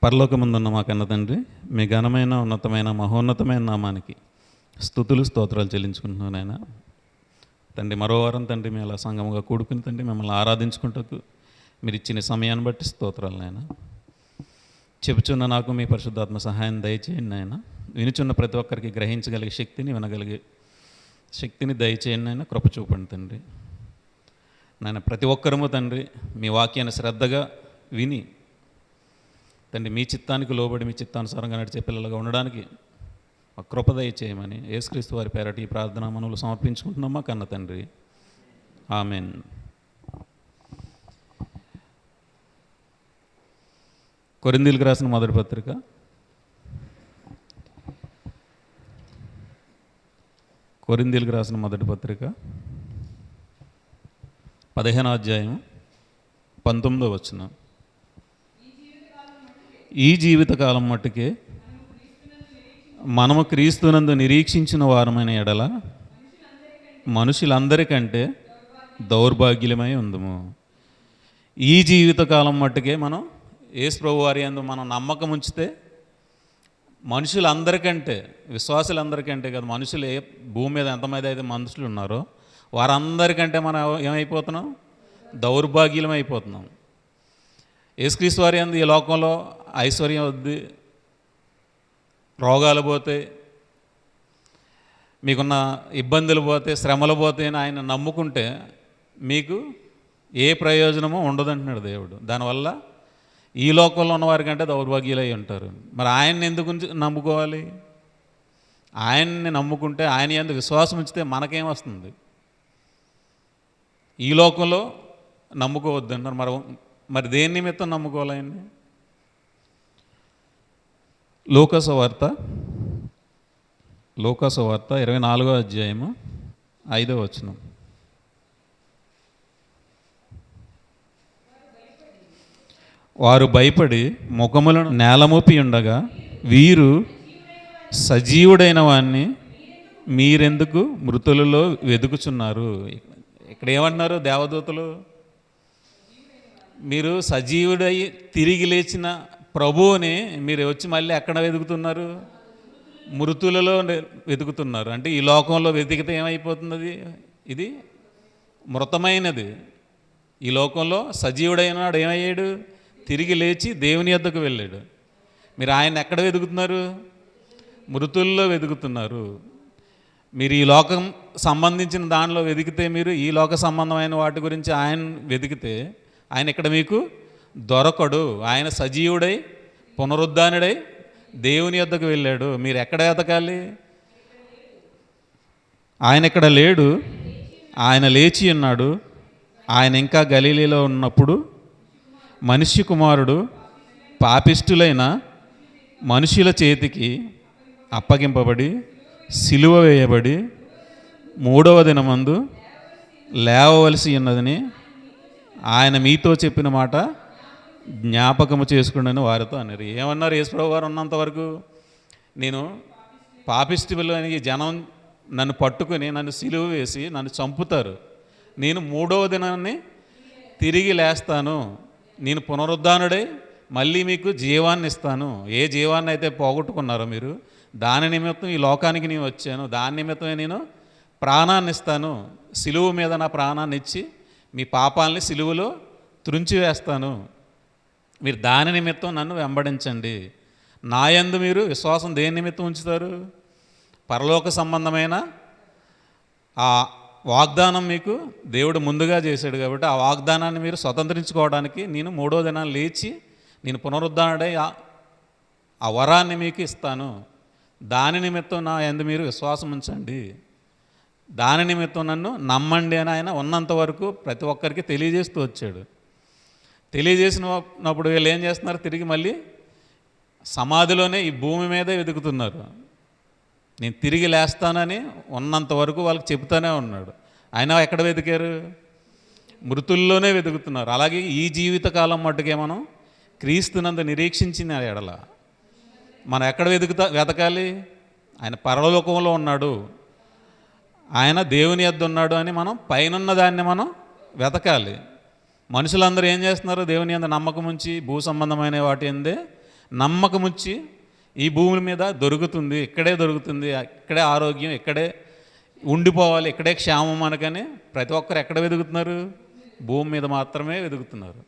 పరలోకముందున్న మా కన్న తండ్రి, మీ ఘనమైన ఉన్నతమైన మహోన్నతమైన నామానికి స్తుతులు స్తోత్రాలు చెల్లించుకుంటున్నాను నాయన. తండ్రి, మరో వారం తండ్రి మేము అలా సంగముగా కూడుకుని తండ్రి మిమ్మల్ని ఆరాధించుకుంటూ మీరు ఇచ్చిన సమయాన్ని బట్టి స్తోత్రాలు నాయన. చెబుచున్న నాకు మీ పరిశుద్ధాత్మ సహాయం దయచేయండి నాయన. వినుచున్న ప్రతి ఒక్కరికి గ్రహించగలిగే శక్తిని, వినగలిగే శక్తిని దయచేయండి నాయన. కృప చూపండి తండ్రి నాయన. ప్రతి ఒక్కరము తండ్రి మీ వాక్యాన్ని శ్రద్ధగా విని తండ్రి మీ చిత్తానికి లోబడి మీ చిత్తానుసారంగా నడిచే పిల్లలుగా ఉండడానికి మా కృప దయచేయమని యేసుక్రీస్తు వారి పేరటి ఈ ప్రార్థనా మనవులు సమర్పించుకుంటున్నామా కన్న తండ్రి, ఆమెన్. కొరింథీయులకు రాసిన మొదటి పత్రిక 15వ అధ్యాయం 19వ వచనం. ఈ జీవితకాలం మట్టుకే మనము క్రీస్తునందు నిరీక్షించిన వారమైన ఎడల మనుషులందరికంటే దౌర్భాగ్యులమై ఉందము. ఈ జీవితకాలం మట్టుకే మనం యేసు ప్రభు వారి యందు మనం నమ్మకం ఉంచితే మనుషులందరికంటే, విశ్వాసులందరికంటే కదా, మనుషులు భూమి మీద ఎంతమంది అయితే మనుషులు ఉన్నారో వారందరికంటే మనం ఏమైపోతున్నాం? దౌర్భాగ్యులం అయిపోతున్నాం. యేసుక్రీస్తు వారి యందు ఈ లోకంలో ఐశ్వర్యం వద్ది, రోగాలు పోతే, మీకున్న ఇబ్బందులు పోతే, శ్రమలు పోతే ఆయన నమ్ముకుంటే మీకు ఏ ప్రయోజనమో ఉండదంటున్నాడు దేవుడు. దానివల్ల ఈ లోకంలో ఉన్నవారికంటే దౌర్భాగ్యులై ఉంటారు. మరి ఆయన్ని ఎందుకు నమ్ముకోవాలి? ఆయన్ని నమ్ముకుంటే, ఆయన యందు విశ్వాసం ఉంచితే మనకేమొస్తుంది? ఈ లోకంలో నమ్ముకోవద్దు అంటున్నారు. మరి దేని నిమిత్తం నమ్ముకోవాలి ఆయన్ని? లోకాసువార్త 24వ అధ్యాయము 5వ వచనం. వారు భయపడి ముఖములను నేలమోపి ఉండగా వీరు సజీవుడైన వాణ్ణి మీరెందుకు మృతులలో వెతుకుచున్నారు? ఇక్కడ ఏమంటున్నారు దేవదూతలు? మీరు సజీవుడై తిరిగి లేచిన ప్రభువుని మీరు వచ్చి మళ్ళీ ఎక్కడ వెతుకుతున్నారు? మృతులలో వెతుకుతున్నారు. అంటే ఈ లోకంలో వెతికితే ఏమైపోతుంది? ఇది మృతమైనది. ఈ లోకంలో సజీవుడైనాడు ఏమయ్యాడు? తిరిగి లేచి దేవుని యొద్దకు వెళ్ళాడు. మీరు ఆయన ఎక్కడ వెతుకుతున్నారు? మృతుల్లో వెతుకుతున్నారు. మీరు ఈ లోకం సంబంధించిన దానిలో వెతికితే, మీరు ఈ లోక సంబంధమైన వాటి గురించి ఆయన వెతికితే ఆయన ఇక్కడ మీకు దొరకడు. ఆయన సజీవుడై పునరుద్ధానుడై దేవుని యొద్దకు వెళ్ళాడు. మీరు ఎక్కడ వెతకాలి? ఆయన ఇక్కడ లేడు, ఆయన లేచి ఉన్నాడు. ఆయన ఇంకా గలీలీలో ఉన్నప్పుడు మనిషి కుమారుడు పాపిష్టులైన మనుషుల చేతికి అప్పగింపబడి సిలువ వేయబడి 3వ దినమందు లేవవలసి ఉన్నదని ఆయన మీతో చెప్పిన మాట జ్ఞాపకము చేసుకుండని వారితో అన్నారు. ఏమన్నారు యేసుప్రభు వారు ఉన్నంతవరకు? నేను పాపిష్టిలోని జనం నన్ను పట్టుకుని నన్ను సిలువ వేసి నన్ను చంపుతారు, నేను 3వ దినాన్ని తిరిగి లేస్తాను, నేను పునరుద్ధానుడై మళ్ళీ మీకు జీవాన్ని ఇస్తాను. ఏ జీవాన్ని అయితే పోగొట్టుకున్నారో మీరు, దాని నిమిత్తం ఈ లోకానికి నేను వచ్చాను, దాని నిమిత్తమే నేను ప్రాణాన్ని ఇస్తాను. సిలువ మీద నా ప్రాణాన్ని ఇచ్చి మీ పాపాలని సిలువలో త్రుంచి వేస్తాను. మీరు దాని నిమిత్తం నన్ను వెంబడించండి. నా యందు మీరు విశ్వాసం దేని నిమిత్తం ఉంచుతారు? పరలోక సంబంధమైన ఆ వాగ్దానం మీకు దేవుడు ముందుగా చేశాడు కాబట్టి ఆ వాగ్దానాన్ని మీరు స్వతంత్రించుకోవడానికి నేను 3వ దినాన్ని లేచి నేను పునరుద్ధానుడై ఆ వరాన్ని మీకు ఇస్తాను. దాని నిమిత్తం నా యందు మీరు విశ్వాసం ఉంచండి, దాని నిమిత్తం నన్ను నమ్మండి అని ఆయన ఉన్నంత వరకు ప్రతి ఒక్కరికి తెలియజేస్తూ వచ్చాడు. తెలియజేసినప్పుడు వీళ్ళు ఏం చేస్తున్నారు? తిరిగి మళ్ళీ సమాధిలోనే ఈ భూమి మీదే వెతుకుతున్నారు. నేను తిరిగి లేస్తానని ఉన్నంత వరకు వాళ్ళకి చెబుతూనే ఉన్నాడు. ఆయన ఎక్కడ వెతికారు? మృతుల్లోనే వెతుకుతున్నారు. అలాగే ఈ జీవితకాలం మట్టుకే మనం క్రీస్తునందు నిరీక్షించిన ఎడల మనం ఎక్కడ వెతకాలి? ఆయన పరలోకంలో ఉన్నాడు, ఆయన దేవుని యొద్ద ఉన్నాడు అని మనం పైనున్న దాన్ని మనం వెతకాలి. మనుషులందరూ ఏం చేస్తున్నారు? దేవుని యందు నమ్మకం ఉంచి భూ సంబంధమైన వాటి అందే నమ్మకం వచ్చి ఈ భూమి మీద దొరుకుతుంది, ఇక్కడే దొరుకుతుంది, ఇక్కడే ఆరోగ్యం, ఇక్కడే ఉండిపోవాలి, ఇక్కడే క్షేమం అనకని ప్రతి ఒక్కరు ఎక్కడ వెతుకుతున్నారు? భూమి మీద మాత్రమే వెతుకుతున్నారు.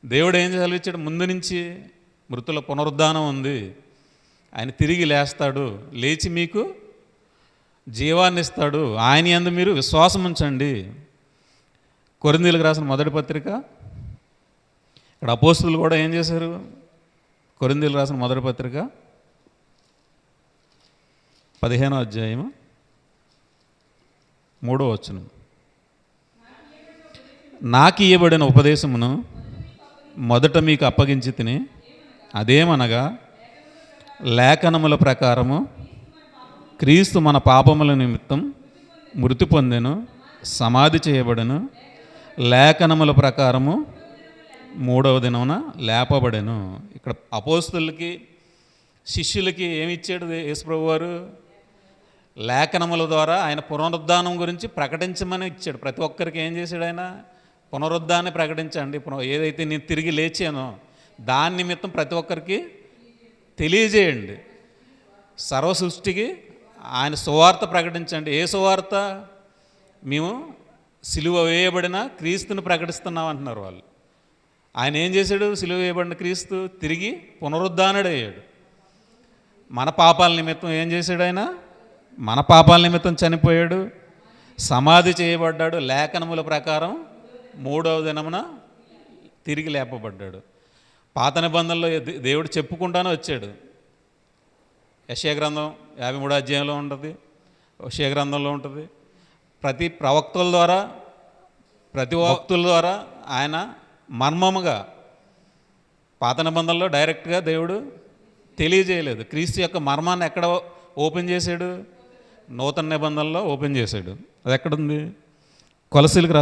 దేవుడు ఏం సెలవిచ్చాడు? ముందు నుంచి మృతుల పునరుద్ధానం ఉంది, ఆయన తిరిగి లేస్తాడు, లేచి మీకు జీవాన్ని ఇస్తాడు, ఆయన యందు మీరు విశ్వాసం ఉంచండి. కొరింథీయులకు రాసిన మొదటి పత్రిక, ఇక్కడ అపోస్తులు కూడా ఏం చేశారు? కొరింథీయులకు రాసిన మొదటి పత్రిక 15వ అధ్యాయము 3వ వచనం. నాకు ఇయ్యబడిన ఉపదేశమును మొదట మీకు అప్పగించి తిని, అదేమనగా లేఖనముల ప్రకారము క్రీస్తు మన పాపముల నిమిత్తం మృతి పొందెను, సమాధి చేయబడెను, లేఖనముల ప్రకారము 3వ దినమున లేపబడెను. ఇక్కడ అపోస్తులకి శిష్యులకి ఏమి ఇచ్చాడు యేసుప్రభు వారు? లేఖనముల ద్వారా ఆయన పునరుద్ధానం గురించి ప్రకటించమని ఇచ్చాడు. ప్రతి ఒక్కరికి ఏం చేశాడు? ఆయన పునరుద్ధాన్ని ప్రకటించండి, ఏదైతే నేను తిరిగి లేచానో దాని నిమిత్తం ప్రతి ఒక్కరికి తెలియజేయండి. సర్వ సృష్టికి ఆయన సువార్త ప్రకటించండి. ఏ సువార్త? మేము సిలువ వేయబడిన క్రీస్తుని ప్రకటిస్తున్నాం అంటున్నారు వాళ్ళు. ఆయన ఏం చేశాడు? సిలువ వేయబడిన క్రీస్తు తిరిగి పునరుద్ధానుడయ్యాడు. మన పాపాల నిమిత్తం ఏం చేశాడు? ఆయన మన పాపాల నిమిత్తం చనిపోయాడు, సమాధి చేయబడ్డాడు, లేఖనముల ప్రకారం 3వ దినమున తిరిగి లేపబడ్డాడు. పాత నిబంధనలో దేవుడు చెప్పుకుంటానే వచ్చాడు. యెషయా గ్రంథం 53వ అధ్యాయంలో ఉంటుంది, యెషయా గ్రంథంలో ఉంటుంది. ప్రతి ప్రవక్తల ద్వారా, ప్రతి భక్తుల ద్వారా ఆయన మర్మముగా, పాత నిబంధనలో డైరెక్ట్గా దేవుడు తెలియజేయలేదు. క్రీస్తు యొక్క మర్మాన్ని ఎక్కడ ఓపెన్ చేశాడు? నూతన నిబంధనలో ఓపెన్ చేశాడు. అది ఎక్కడుంది? కొలసీలకు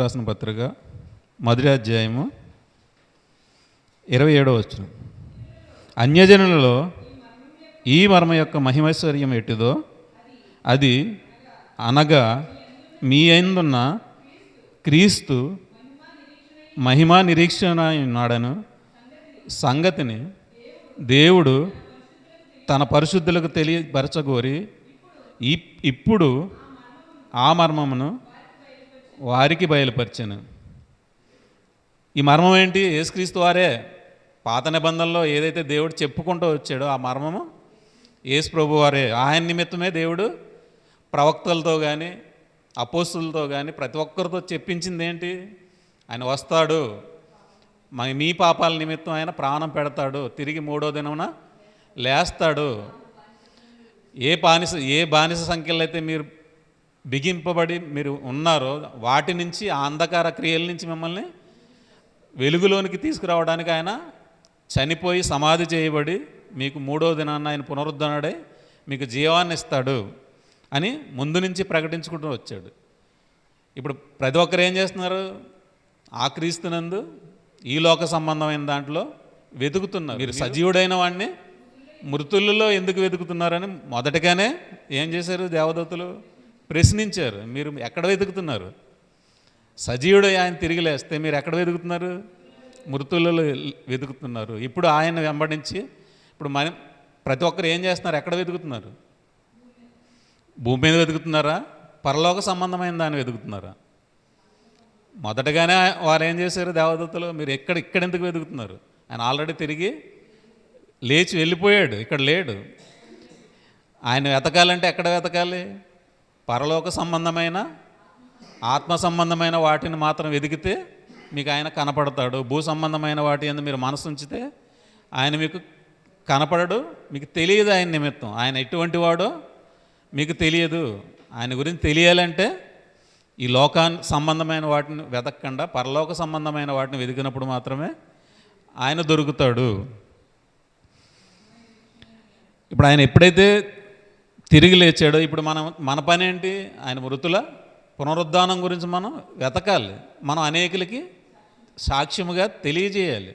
రాసిన పత్రిక మొదటి అధ్యాయము 27వ వచనం. అన్యజనులలో ఈ మర్మ యొక్క మహిమైశ్వర్యం ఎట్టిదో అది అనగా మీ యందున్న క్రీస్తు మహిమా నిరీక్షణ ఉన్నాడను సంగతిని దేవుడు తన పరిశుద్ధులకు తెలియపరచగోరి ఇప్పుడు ఆ మర్మమును వారికి బయలుపరిచాను. ఈ మర్మం ఏంటి? యేసుక్రీస్తు వారే. పాత నిబంధనలో ఏదైతే దేవుడు చెప్పుకుంటూ వచ్చాడో ఆ మర్మము యేసు ప్రభు వారే. ఆయన నిమిత్తమే దేవుడు ప్రవక్తలతో కానీ అపోస్తులతో కానీ ప్రతి ఒక్కరితో చెప్పించింది ఏంటి? ఆయన వస్తాడు, మీ పాపాల నిమిత్తం ఆయన ప్రాణం పెడతాడు, తిరిగి 3వ దినమున లేస్తాడు. ఏ బానిస సంఖ్యలో అయితే మీరు బిగింపబడి మీరు ఉన్నారో వాటి నుంచి, ఆ అంధకార క్రియల నుంచి మిమ్మల్ని వెలుగులోనికి తీసుకురావడానికి ఆయన చనిపోయి సమాధి చేయబడి మీకు 3వ దినాన్న ఆయన పునరుద్ధరణుడై మీకు జీవాన్ని ఇస్తాడు అని ముందు నుంచి ప్రకటించుకుంటూ వచ్చాడు. ఇప్పుడు ప్రతి ఒక్కరు ఏం చేస్తున్నారు? ఆ క్రీస్తునందు ఈ లోక సంబంధమైన దాంట్లో వెతుకుతున్నారు. మీరు సజీవుడైన వాడిని మృతులలో ఎందుకు వెతుకుతున్నారని మొదటగానే ఏం చేశారు? దేవదూతలు ప్రశ్నించారు. మీరు ఎక్కడ వెతుకుతున్నారు? సజీవుడై ఆయన తిరిగి లేస్తే మీరు ఎక్కడ వెతుకుతున్నారు? మృతులలో వెతుకుతున్నారు. ఇప్పుడు ఆయన వెంబడించి ఇప్పుడు ప్రతి ఒక్కరు ఏం చేస్తున్నారు? ఎక్కడ వెతుకుతున్నారు? భూమి మీద వెతుకుతున్నారా? పరలోక సంబంధమైన దాన్ని వెతుకుతున్నారా? మొదటగానే వారు ఏం చేశారు? దేవదూతలు, మీరు ఇక్కడ ఎందుకు వెతుకుతున్నారు? ఆయన ఆల్రెడీ తిరిగి లేచి వెళ్ళిపోయాడు, ఇక్కడ లేడు. ఆయన వెతకాలంటే ఎక్కడ వెతకాలి? పరలోక సంబంధమైన ఆత్మ సంబంధమైన వాటిని మాత్రం వెతికితే మీకు ఆయన కనపడతాడు. భూ సంబంధమైన వాటి యందు మీరు మనసు ఉంచితే ఆయన మీకు కనపడడు, మీకు తెలియదు. ఆయన నిమిత్తం ఆయన ఎటువంటి వాడో మీకు తెలియదు. ఆయన గురించి తెలియాలంటే ఈ సంబంధమైన వాటిని వెతకకుండా పరలోక సంబంధమైన వాటిని వెతికినప్పుడు మాత్రమే ఆయన దొరుకుతాడు. ఇప్పుడు ఆయన ఎప్పుడైతే తిరిగి లేచాడో ఇప్పుడు మన పని ఏంటి? ఆయన మృతుల పునరుద్ధానం గురించి మనం వెతకాలి. మనం అనేకులకి సాక్ష్యముగా తెలియజేయాలి.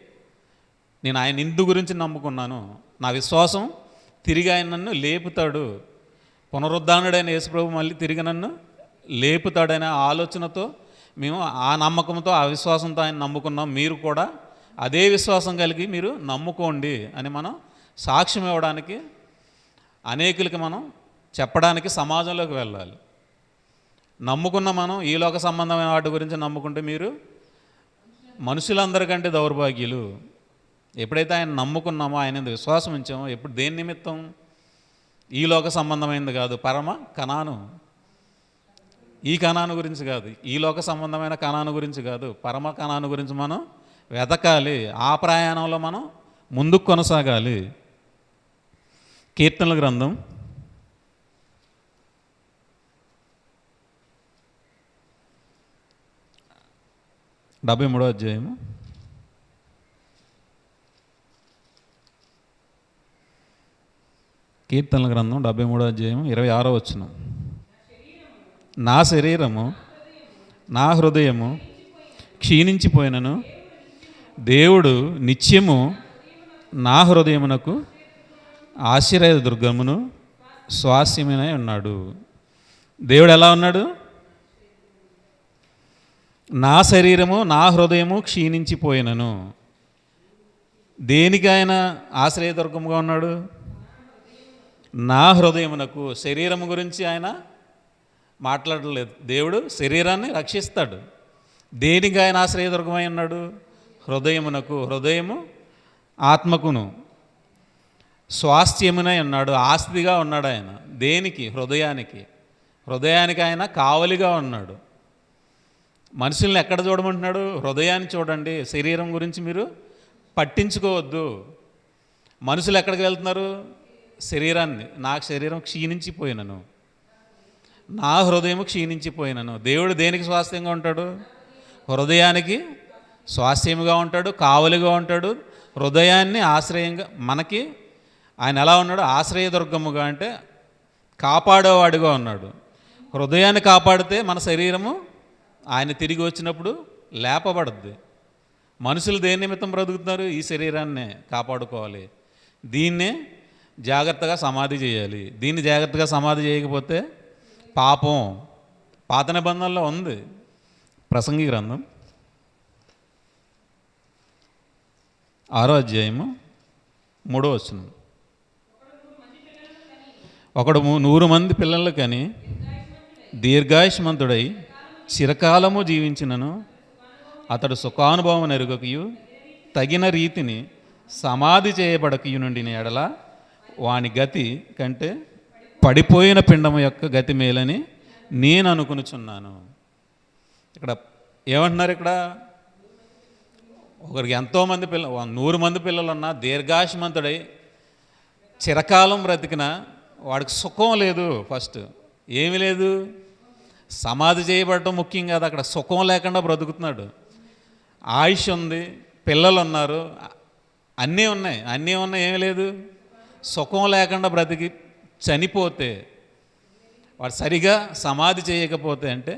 నేను ఆయన ఇందు గురించి నమ్ముకున్నాను, నా విశ్వాసం తిరిగి ఆయన నన్ను లేపుతాడు, పునరుద్ధానుడైన యేసుప్రభు మళ్ళీ తిరిగి నన్ను లేపుతాడనే ఆలోచనతో మేము ఆ నమ్మకంతో ఆ విశ్వాసంతో ఆయన నమ్ముకున్నాం. మీరు కూడా అదే విశ్వాసం కలిగి మీరు నమ్ముకోండి అని మనం సాక్ష్యం ఇవ్వడానికి, అనేకులకి మనం చెప్పడానికి సమాజంలోకి వెళ్ళాలి. నమ్ముకున్న మనం ఈ లోక సంబంధమైన వాటి గురించి నమ్ముకుంటే మీరు మనుషులందరికంటే దౌర్భాగ్యులు. ఎప్పుడైతే ఆయన నమ్ముకున్నామో, ఆయన విశ్వాసం ఉంచామో, ఎప్పుడు దేని నిమిత్తం? ఈ లోక సంబంధమైనది కాదు, పరమ కనాను. ఈ కనాను గురించి కాదు, ఈ లోక సంబంధమైన కనాను గురించి కాదు, పరమ కనాను గురించి మనం వెతకాలి. ఆ ప్రయాణంలో మనం ముందుకు కొనసాగాలి. కీర్తనల గ్రంథం 73వ అధ్యాయము 26వ వచనం. నా శరీరము నా హృదయము క్షీణించిపోయినను దేవుడు నిత్యము నా హృదయమునకు ఆశ్రయదుర్గమును స్వాస్యమునై ఉన్నాడు. దేవుడు ఎలా ఉన్నాడు? నా శరీరము నా హృదయము క్షీణించిపోయినను. దేనికి ఆయన ఆశ్రయదుర్గముగా ఉన్నాడు? నా హృదయమునకు. శరీరం గురించి ఆయన మాట్లాడలేదు. దేవుడు శరీరాన్ని రక్షిస్తాడు. దేనికి ఆయన ఆశ్రయదుర్గమై ఉన్నాడు? హృదయమునకు. హృదయము ఆత్మకును స్వాస్థ్యమునై ఉన్నాడు. ఆస్తిగా ఉన్నాడు ఆయన. దేనికి? హృదయానికి. హృదయానికి ఆయన కావలిగా ఉన్నాడు. మనుషుల్ని ఎక్కడ చూడమంటున్నాడు? హృదయాన్ని చూడండి. శరీరం గురించి మీరు పట్టించుకోవద్దు. మనుషులు ఎక్కడికి వెళ్తున్నారు? శరీరాన్ని. నా శరీరం క్షీణించిపోయినను, నా హృదయం క్షీణించిపోయినను. దేవుడు దేనికి స్వాస్థ్యంగా ఉంటాడు? హృదయానికి స్వాస్థ్యముగా ఉంటాడు, కావలిగా ఉంటాడు. హృదయాన్ని ఆశ్రయంగా మనకి ఆయన ఎలా ఉన్నాడు? ఆశ్రయదుర్గముగా, అంటే కాపాడేవాడిగా ఉన్నాడు. హృదయాన్ని కాపాడితే మన శరీరము ఆయన తిరిగి వచ్చినప్పుడు లేపబడుద్ది. మనుషులు దేని నిమిత్తం బ్రతుకుతున్నారు? ఈ శరీరాన్నే కాపాడుకోవాలి. దీన్నే జాగ్రత్తగా సమాధి చేయాలి. దీన్ని జాగ్రత్తగా సమాధి చేయకపోతే పాపం. పాత నిబంధనలో ఉంది. ప్రసంగి గ్రంథం 6వ అధ్యాయము 3వ వచనం. ఒకడు 100 మంది పిల్లలు కని దీర్ఘాయుష్మంతుడై చిరకాలము జీవించినను అతడు సుఖానుభవం ఎరుగకయు తగిన రీతిని సమాధి చేయబడకయు నుండిన ఎడల వాని గతి కంటే పడిపోయిన పిండము యొక్క గతి మేలని నేను అనుకునుచున్నాను. ఇక్కడ ఏమంటున్నారు? ఇక్కడ ఒకరికి ఎంతోమంది పిల్లలు, 100 మంది పిల్లలు ఉన్నా దీర్ఘాయుష్మంతుడై చిరకాలం బ్రతికిన వాడికి సుఖం లేదు. ఫస్ట్ ఏమీ లేదు. సమాధి చేయబడటం ముఖ్యం కాదు, అక్కడ సుఖం లేకుండా బ్రతుకుతున్నాడు. ఆయుష్ ఉంది, పిల్లలు ఉన్నారు, అన్నీ ఉన్నాయి. ఏమీ లేదు. సుఖం లేకుండా బ్రతికి చనిపోతే, వాడు సరిగా సమాధి చేయకపోతే, అంటే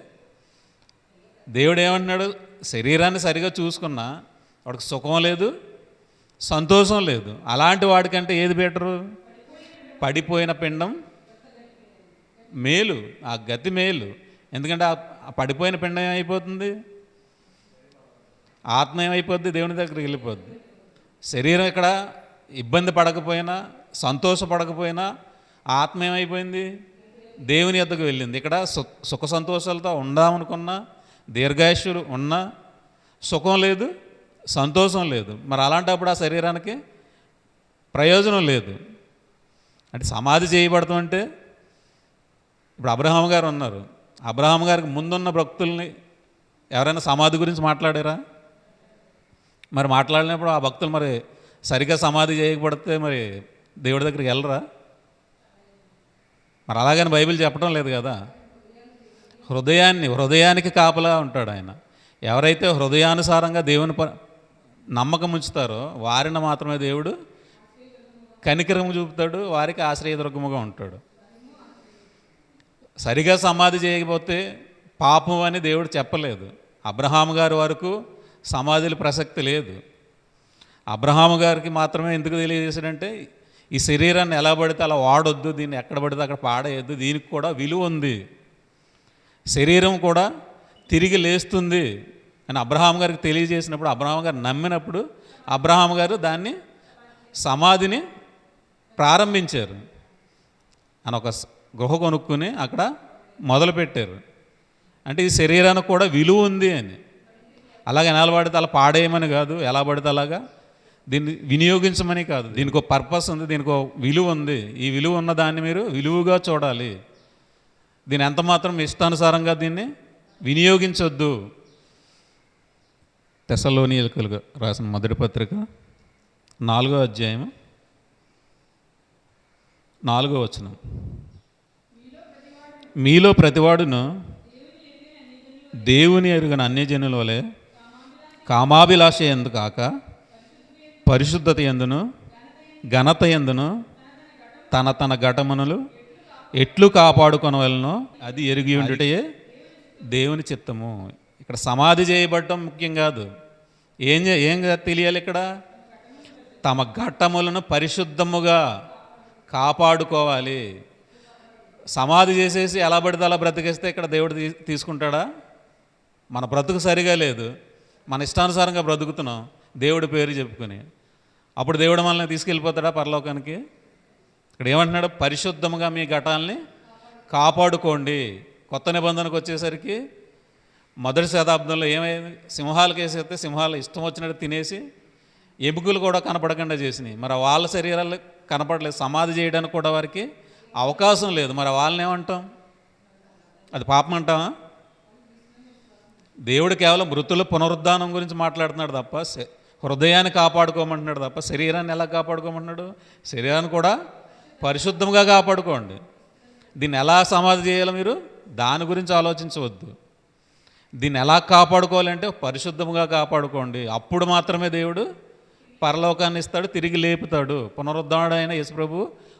దేవుడు ఏమంటున్నాడు? శరీరాన్ని సరిగా చూసుకున్నా వాడికి సుఖం లేదు, సంతోషం లేదు. అలాంటి వాడికంటే ఏది బెటరు? పడిపోయిన పిండం మేలు, ఆ గతి మేలు. ఎందుకంటే ఆ పడిపోయిన పిండం ఏమైపోతుంది? ఆత్మ ఏమైపోద్ది? దేవుని దగ్గరికి వెళ్ళిపోద్ది. శరీరం ఇక్కడ ఇబ్బంది పడకపోయినా, సంతోషపడకపోయినా ఆత్మ ఏమైపోయింది? దేవుని యొద్దకు వెళ్ళింది. ఇక్కడ సుఖ సంతోషాలతో ఉందామనుకున్నా, దీర్ఘాయుష్యులు ఉన్నా సుఖం లేదు, సంతోషం లేదు. మరి అలాంటప్పుడు ఆ శరీరానికి ప్రయోజనం లేదు. అంటే సమాధి చేయబడతాం అంటే, ఇప్పుడు అబ్రహాం గారు ఉన్నారు. అబ్రహాం గారికి ముందున్న భక్తుల్ని ఎవరైనా సమాధి గురించి మాట్లాడారా? మరి మాట్లాడినప్పుడు ఆ భక్తులు మరి సరిగ్గా సమాధి చేయకపోతే మరి దేవుడి దగ్గరికి వెళ్ళరా? మరి అలాగని బైబిల్ చెప్పడం లేదు కదా. హృదయానికి కాపలా ఉంటాడు ఆయన. ఎవరైతే హృదయానుసారంగా దేవుని నమ్మకం ఉంచుతారో వారిని మాత్రమే దేవుడు కనికరం చూపుతాడు, వారికి ఆశ్రయదుర్గముగా ఉంటాడు. సరిగా సమాధి చేయకపోతే పాపం అని దేవుడు చెప్పలేదు. అబ్రహాము గారి వరకు సమాధుల ప్రసక్తి లేదు. అబ్రహాము గారికి మాత్రమే ఎందుకు తెలియజేశాడంటే, ఈ శరీరాన్ని ఎలా పడితే అలా వాడొద్దు, దీన్ని ఎక్కడ పడితే అక్కడ పాడేయద్దు, దీనికి కూడా విలువ ఉంది, శరీరం కూడా తిరిగి లేస్తుంది అని అబ్రహాం గారికి తెలియజేసినప్పుడు, అబ్రహాం గారు నమ్మినప్పుడు అబ్రహాం గారు దాన్ని సమాధిని ప్రారంభించారు. అని ఒక గృహ కొనుక్కుని అక్కడ మొదలుపెట్టారు. అంటే ఈ శరీరానికి కూడా విలువ ఉంది అని. అలాగే ఎలా పడితే అలా పాడేయమని కాదు, ఎలా పడితే అలాగా దీన్ని వినియోగించమని కాదు. దీనికి ఒక పర్పస్ ఉంది, దీనికి ఒక విలువ ఉంది. ఈ విలువ ఉన్న దాన్ని మీరు విలువగా చూడాలి. దీన్ని ఎంత మాత్రం ఇష్టానుసారంగా దీన్ని వినియోగించొద్దు. తెస్సలోనికీయులకు రాసిన మొదటి పత్రిక 4వ అధ్యాయం 4వ వచనం. మీలో ప్రతివాడును దేవుని ఎరుగని అన్యజనుల వలె కామాభిలాష యందు కాక పరిశుద్ధత యందును ఘనత యందును తన తన ఘటమునులు ఎట్లు కాపాడుకొనవలెనో అది ఎరిగి ఉండుటయే దేవుని చిత్తము. ఇక్కడ సమాధి చేయబడటం ముఖ్యం కాదు. ఏం తెలియాలి ఇక్కడ? తమ ఘట్టములను పరిశుద్ధముగా కాపాడుకోవాలి. సమాధి చేసేసి ఎలా పడితే అలా బ్రతికేస్తే ఇక్కడ దేవుడు తీసుకుంటాడా? మన బ్రతుకు సరిగా లేదు, మన ఇష్టానుసారంగా బ్రతుకుతున్నాం దేవుడి పేరు చెప్పుకొని. అప్పుడు దేవుడు మనల్ని తీసుకెళ్ళిపోతాడా పరలోకానికి? ఇక్కడ ఏమంటున్నాడు? పరిశుద్ధముగా మీ ఘటాలని కాపాడుకోండి. కొత్త నిబంధనకు వచ్చేసరికి మొదటి శతాబ్దంలో ఏమైంది? సింహాలు కేసేస్తే సింహాలు ఇష్టం వచ్చినట్టు తినేసి ఎముకలు కూడా కనపడకుండా చేసినాయి. మరి వాళ్ళ శరీరాలు కనపడలేదు, సమాధి చేయడానికి కూడా వారికి అవకాశం లేదు. మరి వాళ్ళని ఏమంటాం? అది పాపం అంటామా? దేవుడు కేవలం మృతుల పునరుద్ధానం గురించి మాట్లాడుతున్నాడు తప్ప హృదయాన్ని కాపాడుకోమంటున్నాడు తప్ప శరీరాన్ని ఎలా కాపాడుకోమంటున్నాడు? శరీరాన్ని కూడా పరిశుద్ధంగా కాపాడుకోండి. దీన్ని ఎలా సమాధి చేయాలో మీరు దాని గురించి ఆలోచించవద్దు. దీన్ని ఎలా కాపాడుకోవాలంటే పరిశుద్ధంగా కాపాడుకోండి. అప్పుడు మాత్రమే దేవుడు పరలోకాన్ని ఇస్తాడు, తిరిగి లేపుతాడు. పునరుద్ధరణుడైన యేసుప్రభు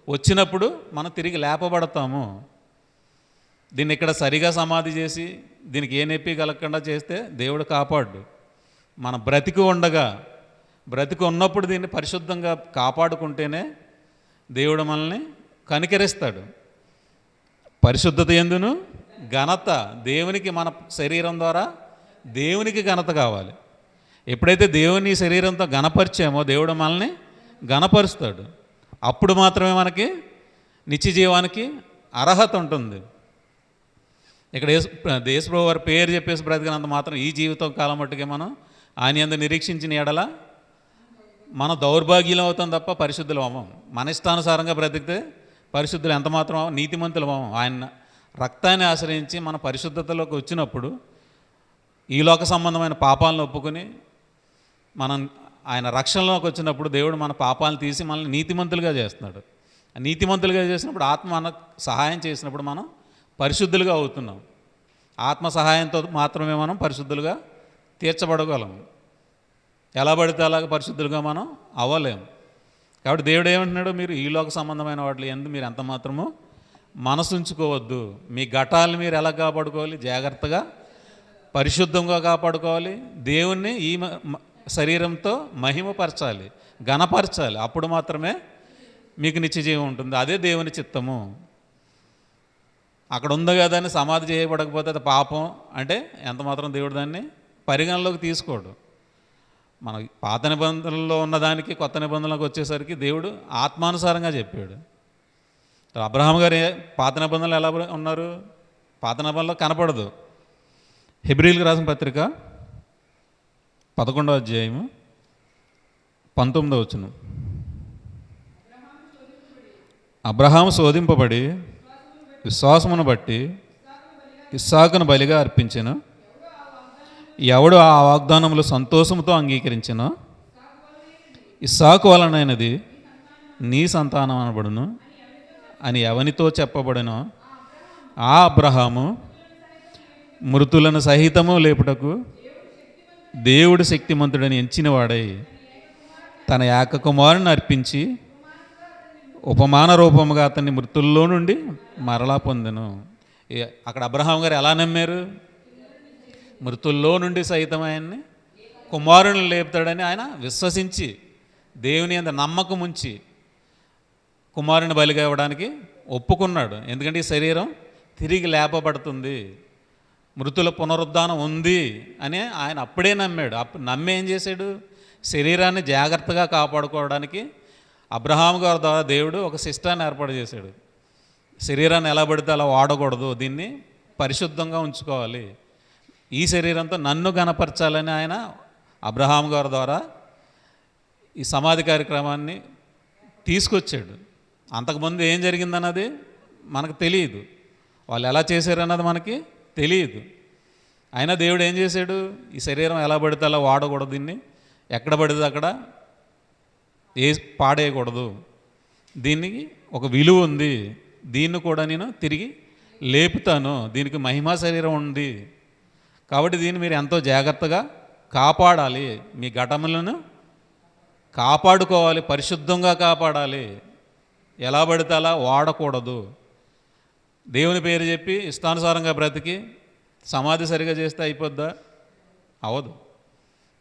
వచ్చినప్పుడు మనం తిరిగి లేపబడతాము. దీన్ని ఇక్కడ సరిగా సమాధి చేసి దీనికి ఏ నొప్పి కలగకుండా చేస్తే దేవుడు కాపాడు. మన బ్రతికి ఉన్నప్పుడు దీన్ని పరిశుద్ధంగా కాపాడుకుంటేనే దేవుడు మనల్ని కనికరిస్తాడు. పరిశుద్ధత యందును ఘనత, దేవునికి మన శరీరం ద్వారా దేవునికి ఘనత కావాలి. ఎప్పుడైతే దేవుని శరీరంతో ఘనపరిచామో దేవుడు మనల్ని ఘనపరుస్తాడు. అప్పుడు మాత్రమే మనకి నిత్య జీవానికి అర్హత ఉంటుంది. ఇక్కడ యేసుప్రభు వారి పేరు చెప్పేసి బ్రతికినంత మాత్రం ఈ జీవితం కాలం మట్టుకే మనం ఆయన యందు నిరీక్షించిన ఎడల మనం దౌర్భాగ్యులం అవుతాం తప్ప పరిశుద్ధులు అవ్వం. మన ఇష్టానుసారంగా బ్రతికితే పరిశుద్ధులు ఎంత మాత్రం నీతిమంతులు అవ్వం. ఆయన రక్తాన్ని ఆశ్రయించి మన పరిశుద్ధతలోకి వచ్చినప్పుడు ఈ లోక సంబంధమైన పాపాలను ఒప్పుకొని మనం ఆయన రక్షణలోకి వచ్చినప్పుడు దేవుడు మన పాపాలను తీసి మనల్ని నీతిమంతులుగా చేస్తున్నాడు. నీతిమంతులుగా చేసినప్పుడు ఆత్మ మనకు సహాయం చేసినప్పుడు మనం పరిశుద్ధులుగా అవుతున్నాం. ఆత్మ సహాయంతో మాత్రమే మనం పరిశుద్ధులుగా తీర్చబడగలం. ఎలా పడితే అలాగ పరిశుద్ధులుగా మనం అవ్వలేము. కాబట్టి దేవుడు ఏమంటున్నాడు? మీరు ఈ లోక సంబంధమైన వాటి యందు మీరు ఎంత మాత్రమో మనసు ఉంచుకోవద్దు. మీ ఘటాలను మీరు ఎలా కాపాడుకోవాలి? జాగ్రత్తగా పరిశుద్ధంగా కాపాడుకోవాలి. దేవుణ్ణి ఈ శరీరంతో మహిమపరచాలి, ఘనపరచాలి. అప్పుడు మాత్రమే మీకు నిత్యజీవం ఉంటుంది. అదే దేవుని చిత్తము. అక్కడ ఉంది కదా అని సమాధి చేయబడకపోతే అది పాపం అంటే ఎంత మాత్రం దేవుడు దాన్ని పరిగణలోకి తీసుకోడు. మన పాత నిబంధనల్లో ఉన్నదానికి కొత్త నిబంధనలకు వచ్చేసరికి దేవుడు ఆత్మానుసారంగా చెప్పాడు. అబ్రహాం గారు పాత నిబంధనలు ఎలా ఉన్నారు? పాత నిబంధనలో కనపడదు. హెబ్రీయులకు రాసిన పత్రిక 11వ అధ్యాయము 19వ వచనం. అబ్రహాము శోధింపబడి విశ్వాసమును బట్టి ఇస్సాకును బలిగా అర్పించెను. ఎవడు ఆ వాగ్దానములు సంతోషముతో అంగీకరించెనో ఇస్సాకు వలనైనది నీ సంతానం అనబడును అని ఎవనితో చెప్పబడినో ఆ అబ్రహాము మృతులను సహితము లేపుటకు దేవుడు శక్తిమంతుడని ఎంచినవాడై తన ఏక కుమారుని అర్పించి ఉపమాన రూపముగా అతన్ని మృతుల్లో నుండి మరలా పొందెను. అక్కడ అబ్రహాం గారు ఎలా నమ్మారు? మృతుల్లో నుండి సైతం ఆయన్ని కుమారుని లేపుతాడని ఆయన విశ్వసించి దేవుని యందు నమ్మకం ఉంచి కుమారుని బలిగా ఇవ్వడానికి ఒప్పుకున్నాడు. ఎందుకంటే ఈ శరీరం తిరిగి లేపబడుతుంది, మృతుల పునరుద్ధానం ఉంది అని ఆయన అప్పుడే నమ్మాడు. నమ్మి ఏం చేశాడు? శరీరాన్ని జాగ్రత్తగా కాపాడుకోవడానికి అబ్రహాం గారి ద్వారా దేవుడు ఒక సిస్టాన్ని ఏర్పాటు చేశాడు. శరీరాన్ని ఎలా పడితే అలా వాడకూడదు, దీన్ని పరిశుద్ధంగా ఉంచుకోవాలి, ఈ శరీరంతో నన్ను గణపరచాలని ఆయన అబ్రహాం గారి ద్వారా ఈ సమాధి కార్యక్రమాన్ని తీసుకొచ్చాడు. అంతకుముందు ఏం జరిగిందన్నది మనకు తెలియదు, వాళ్ళు ఎలా చేశారన్నది మనకి తెలియదు. అయినా దేవుడు ఏం చేశాడు, ఈ శరీరం ఎలా పడితే అలా వాడకూడదు, దీన్ని ఎక్కడ పడితే అక్కడ పాడేయకూడదు, దీనికి ఒక విలువ ఉంది, దీన్ని కూడా నేను తిరిగి లేపుతాను, దీనికి మహిమా శరీరం ఉంది, కాబట్టి దీన్ని మీరు ఎంతో జాగ్రత్తగా కాపాడాలి, మీ ఘటములను కాపాడుకోవాలి, పరిశుద్ధంగా కాపాడాలి, ఎలా పడితే అలా వాడకూడదు. దేవుని పేరు చెప్పి ఇష్టానుసారంగా బ్రతికి సమాధి సరిగా చేస్తే అయిపోద్దా? అవదు.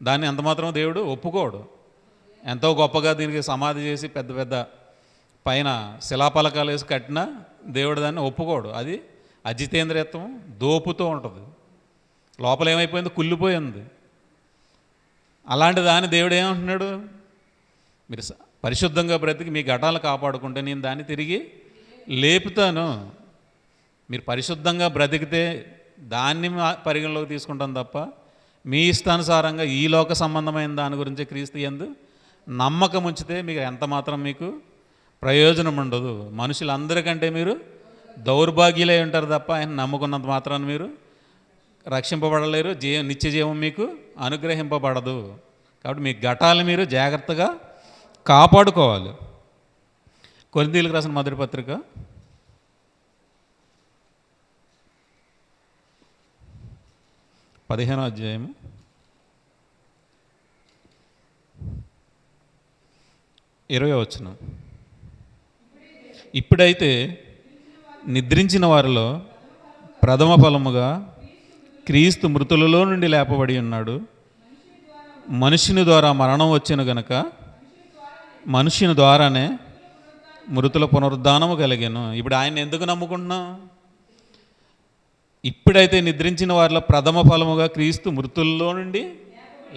దాన్ని ఎంతమాత్రం దేవుడు ఒప్పుకోడు. ఎంతో గొప్పగా దీనికి సమాధి చేసి పెద్ద పెద్ద పైన శిలాపలకాలు వేసి కట్టినా దేవుడు దాన్ని ఒప్పుకోడు. అది అజితేంద్రియత్వం దోపుతూ ఉంటుంది, లోపల ఏమైపోయింది, కుళ్ళిపోయింది. అలాంటి దాన్ని దేవుడు ఏమంటున్నాడు, మీరు పరిశుద్ధంగా బ్రతికి మీ ఘటాలు కాపాడుకుంటే నేను దాన్ని తిరిగి లేపుతాను. మీరు పరిశుద్ధంగా బ్రతికితే దాన్ని పరిగణలోకి తీసుకుంటాం తప్ప మీ ఇష్టానుసారంగా ఈ లోక సంబంధమైన దాని గురించి క్రీస్తు యందు నమ్మకం ఉంచితే మీకు ఎంత మాత్రం మీకు ప్రయోజనం ఉండదు. మనుషులందరికంటే మీరు దౌర్భాగ్యులై ఉంటారు తప్ప ఆయన నమ్ముకున్నంత మాత్రాన్ని మీరు రక్షింపబడలేరు, నిత్య జీవం మీకు అనుగ్రహింపబడదు. కాబట్టి మీ ఘటాలు మీరు జాగ్రత్తగా కాపాడుకోవాలి. కొరింథీయులకు రాసిన మొదటి పత్రిక 15వ అధ్యాయము 20వ వచనం. ఇప్పుడైతే నిద్రించిన వారిలో ప్రథమ ఫలముగా క్రీస్తు మృతులలో నుండి లేపబడి ఉన్నాడు. మనుషుని ద్వారా మరణం వచ్చెను గనుక మనుషుని ద్వారానే మృతుల పునరుద్ధానము కలిగాను. ఇప్పుడు ఆయన ఎందుకు నమ్ముకుంటున్నాం? ఇప్పుడైతే నిద్రించిన వారిలో ప్రథమ ఫలముగా క్రీస్తు మృతుల్లో నుండి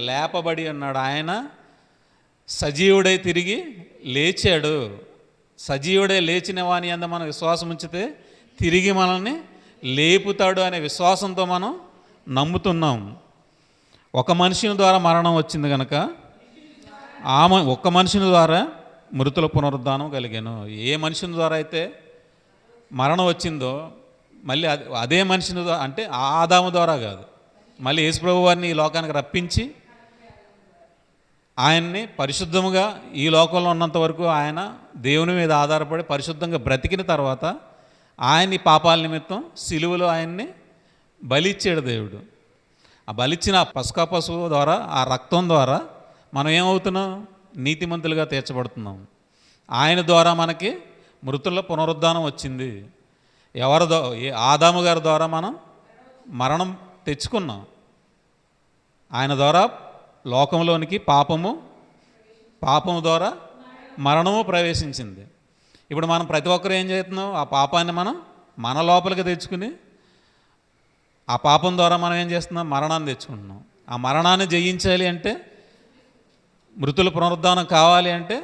లేపబడి ఉన్నాడు. ఆయన సజీవుడై తిరిగి లేచాడు. సజీవుడై లేచిన వాని అందు మనం విశ్వాసం ఉంచితే తిరిగి మనల్ని లేపుతాడు అనే విశ్వాసంతో మనం నమ్ముతున్నాం. ఒక మనుషుని ద్వారా మరణం వచ్చింది కనుక ఒక్క మనుషుని ద్వారా మృతుల పునరుద్ధానం కలిగాను. ఏ మనుషుని ద్వారా అయితే మరణం వచ్చిందో మళ్ళీ అదే మనిషిని అంటే ఆదాము ద్వారా కాదు, మళ్ళీ యేసుప్రభు వారిని ఈ లోకానికి రప్పించి ఆయన్ని పరిశుద్ధముగా ఈ లోకంలో ఉన్నంత వరకు ఆయన దేవుని మీద ఆధారపడి పరిశుద్ధంగా బ్రతికిన తర్వాత ఆయన్ని పాపాల నిమిత్తం సిలువలో ఆయన్ని బలిచ్చాడు దేవుడు. ఆ బలిచ్చిన పసుకా పశువు ద్వారా, ఆ రక్తం ద్వారా మనం ఏమవుతున్నాం? నీతిమంతులుగా తీర్చబడుతున్నాం. ఆయన ద్వారా మనకి మృతుల పునరుద్ధానం వచ్చింది. ఆదాము గారి ద్వారా మనం మరణం తెచ్చుకున్నాం. ఆయన ద్వారా లోకంలోనికి పాపము ద్వారా మరణము ప్రవేశించింది. ఇప్పుడు మనం ప్రతి ఒక్కరు ఏం చేస్తున్నాం? ఆ పాపాన్ని మనం మన లోపలికి తెచ్చుకుని ఆ పాపం ద్వారా మనం ఏం చేస్తున్నాం? మరణాన్ని తెచ్చుకుంటున్నాం. ఆ మరణాన్ని జయించాలి అంటే, మృతుల పునరుద్ధానం కావాలి అంటే,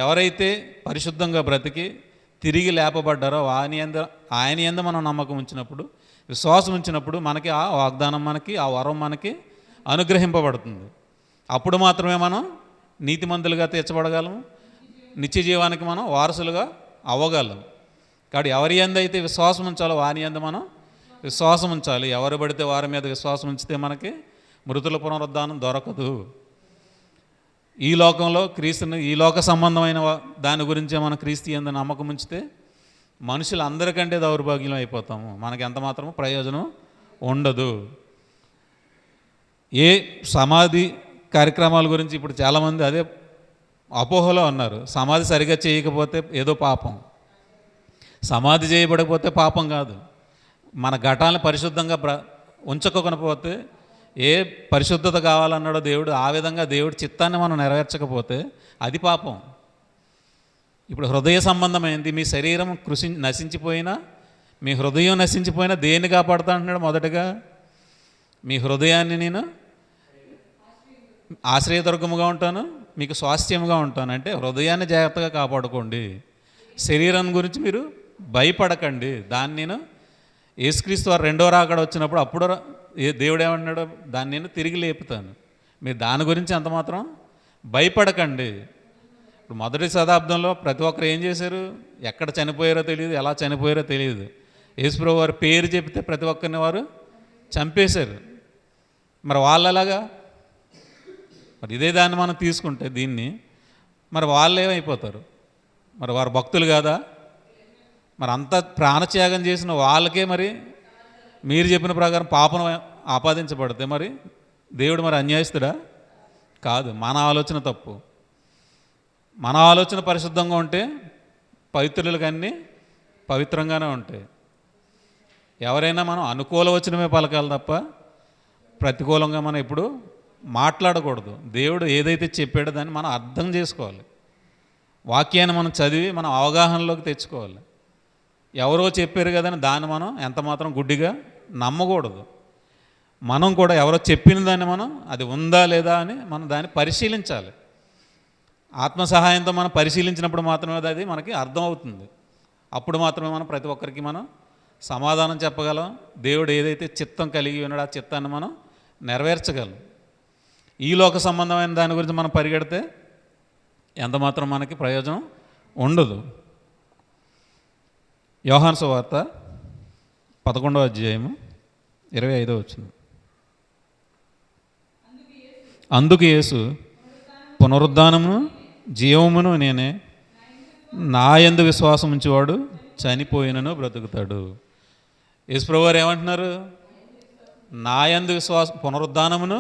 ఎవరైతే పరిశుద్ధంగా బ్రతికి తిరిగి లేపబడ్డారో ఆయన యందు మనం నమ్మకం ఉంచినప్పుడు, విశ్వాసం ఉంచినప్పుడు మనకి ఆ వాగ్దానం, మనకి ఆ వరం మనకి అనుగ్రహింపబడుతుంది. అప్పుడు మాత్రమే మనం నీతిమంతులుగా తీర్చబడగలము, నిత్య జీవానికి మనం వారసులుగా అవ్వగలం. కాబట్టి ఎవరి యందు అయితే విశ్వాసం ఉంచాలో వాని యందు మనం విశ్వాసం ఉంచాలి. ఎవరు పడితే వారి మీద విశ్వాసం ఉంచితే మనకి మృతుల పునరుద్ధానం దొరకదు. ఈ లోకంలో క్రీస్తుని, ఈ లోక సంబంధమైన దాని గురించే మనం క్రీస్తు యందు నమ్మకం ఉంచితే మనుషులు అందరికంటే దౌర్భాగ్యం అయిపోతాము, మనకి ఎంత మాత్రము ప్రయోజనం ఉండదు. ఏ సమాధి కార్యక్రమాల గురించి ఇప్పుడు చాలామంది అదే అపోహలో ఉన్నారు. సమాధి సరిగా చేయకపోతే ఏదో పాపం, సమాధి చేయబడకపోతే పాపం కాదు. మన ఘటాలను పరిశుద్ధంగా ఉంచకపోతే, ఏ పరిశుద్ధత కావాలన్నాడో దేవుడు, ఆ విధంగా దేవుడి చిత్తాన్ని మనం నెరవేర్చకపోతే అది పాపం. ఇప్పుడు హృదయ సంబంధమైంది. మీ శరీరం నశించిపోయినా, మీ హృదయం నశించిపోయినా దేన్ని కాపాడుతా అంటున్నాడు? మొదటగా మీ హృదయాన్ని నేను ఆశ్రయదుర్గముగా ఉంటాను, మీకు స్వాస్థ్యముగా ఉంటాను. అంటే హృదయాన్ని జాగ్రత్తగా కాపాడుకోండి, శరీరం గురించి మీరు భయపడకండి. దాన్ని నేను యేసుక్రీస్తు వారు రెండో రాకడ వచ్చినప్పుడు అప్పుడు దేవుడు ఏమన్నాడు, దాన్ని నేను తిరిగి లేపుతాను, మీరు దాని గురించి అంత మాత్రం భయపడకండి. ఇప్పుడు మొదటి శతాబ్దంలో ప్రతి ఒక్కరు ఏం చేశారు, ఎక్కడ చనిపోయారో తెలియదు, ఎలా చనిపోయారో తెలియదు. యేసుప్రభు వారి పేరు చెప్తే ప్రతి ఒక్కరిని వారు చంపేశారు. మరి వాళ్ళలాగా మరి ఇదే దాన్ని మనం తీసుకుంటే దీన్ని, మరి వాళ్ళు ఏమైపోతారు? మరి వారు భక్తులు కాదా? మరి అంత ప్రాణత్యాగం చేసిన వాళ్ళకే మరి మీరు చెప్పిన ప్రకారం పాపం ఆపాదించబడితే మరి దేవుడు మరి అన్యాయస్తుడా? కాదు. మన ఆలోచన తప్పు. మన ఆలోచన పరిశుద్ధంగా ఉంటే పవిత్రులకు అన్నీ పవిత్రంగానే ఉంటాయి. ఎవరైనా మనం అనుకూల వచనమే పలకాలి తప్ప ప్రతికూలంగా మనం ఎప్పుడు మాట్లాడకూడదు. దేవుడు ఏదైతే చెప్పాడో దాన్ని మనం అర్థం చేసుకోవాలి. వాక్యాన్ని మనం చదివి మనం అవగాహనలోకి తెచ్చుకోవాలి. ఎవరో చెప్పారు కదని దాన్ని మనం ఎంత మాత్రం గుడ్డిగా నమ్మకూడదు. మనం కూడా ఎవరో చెప్పిన దాన్ని మనం అది ఉందా లేదా అని మనం దాన్ని పరిశీలించాలి. ఆత్మ సహాయంతో మనం పరిశీలించినప్పుడు మాత్రమే అది మనకి అర్థమవుతుంది. అప్పుడు మాత్రమే మనం ప్రతి ఒక్కరికి మనం సమాధానం చెప్పగలం. దేవుడు ఏదైతే చిత్తం కలిగి ఉన్నాడో ఆ చిత్తాన్ని మనం నెరవేర్చగలం. ఈ లోక సంబంధమైన దాని గురించి మనం పరిగెడితే ఎంత మాత్రం మనకి ప్రయోజనం ఉండదు. యోహాను సువార్త 11వ అధ్యాయము 25వ వచనం. అందుకు యేసు, పునరుద్ధానమును జీవమును నేనే, నా యందు విశ్వాసం ఉంచేవాడు చనిపోయినను బ్రతుకుతాడు. యేసుప్రభువు వారు ఏమంటున్నారు? నా యందు విశ్వాసం, పునరుద్ధానమును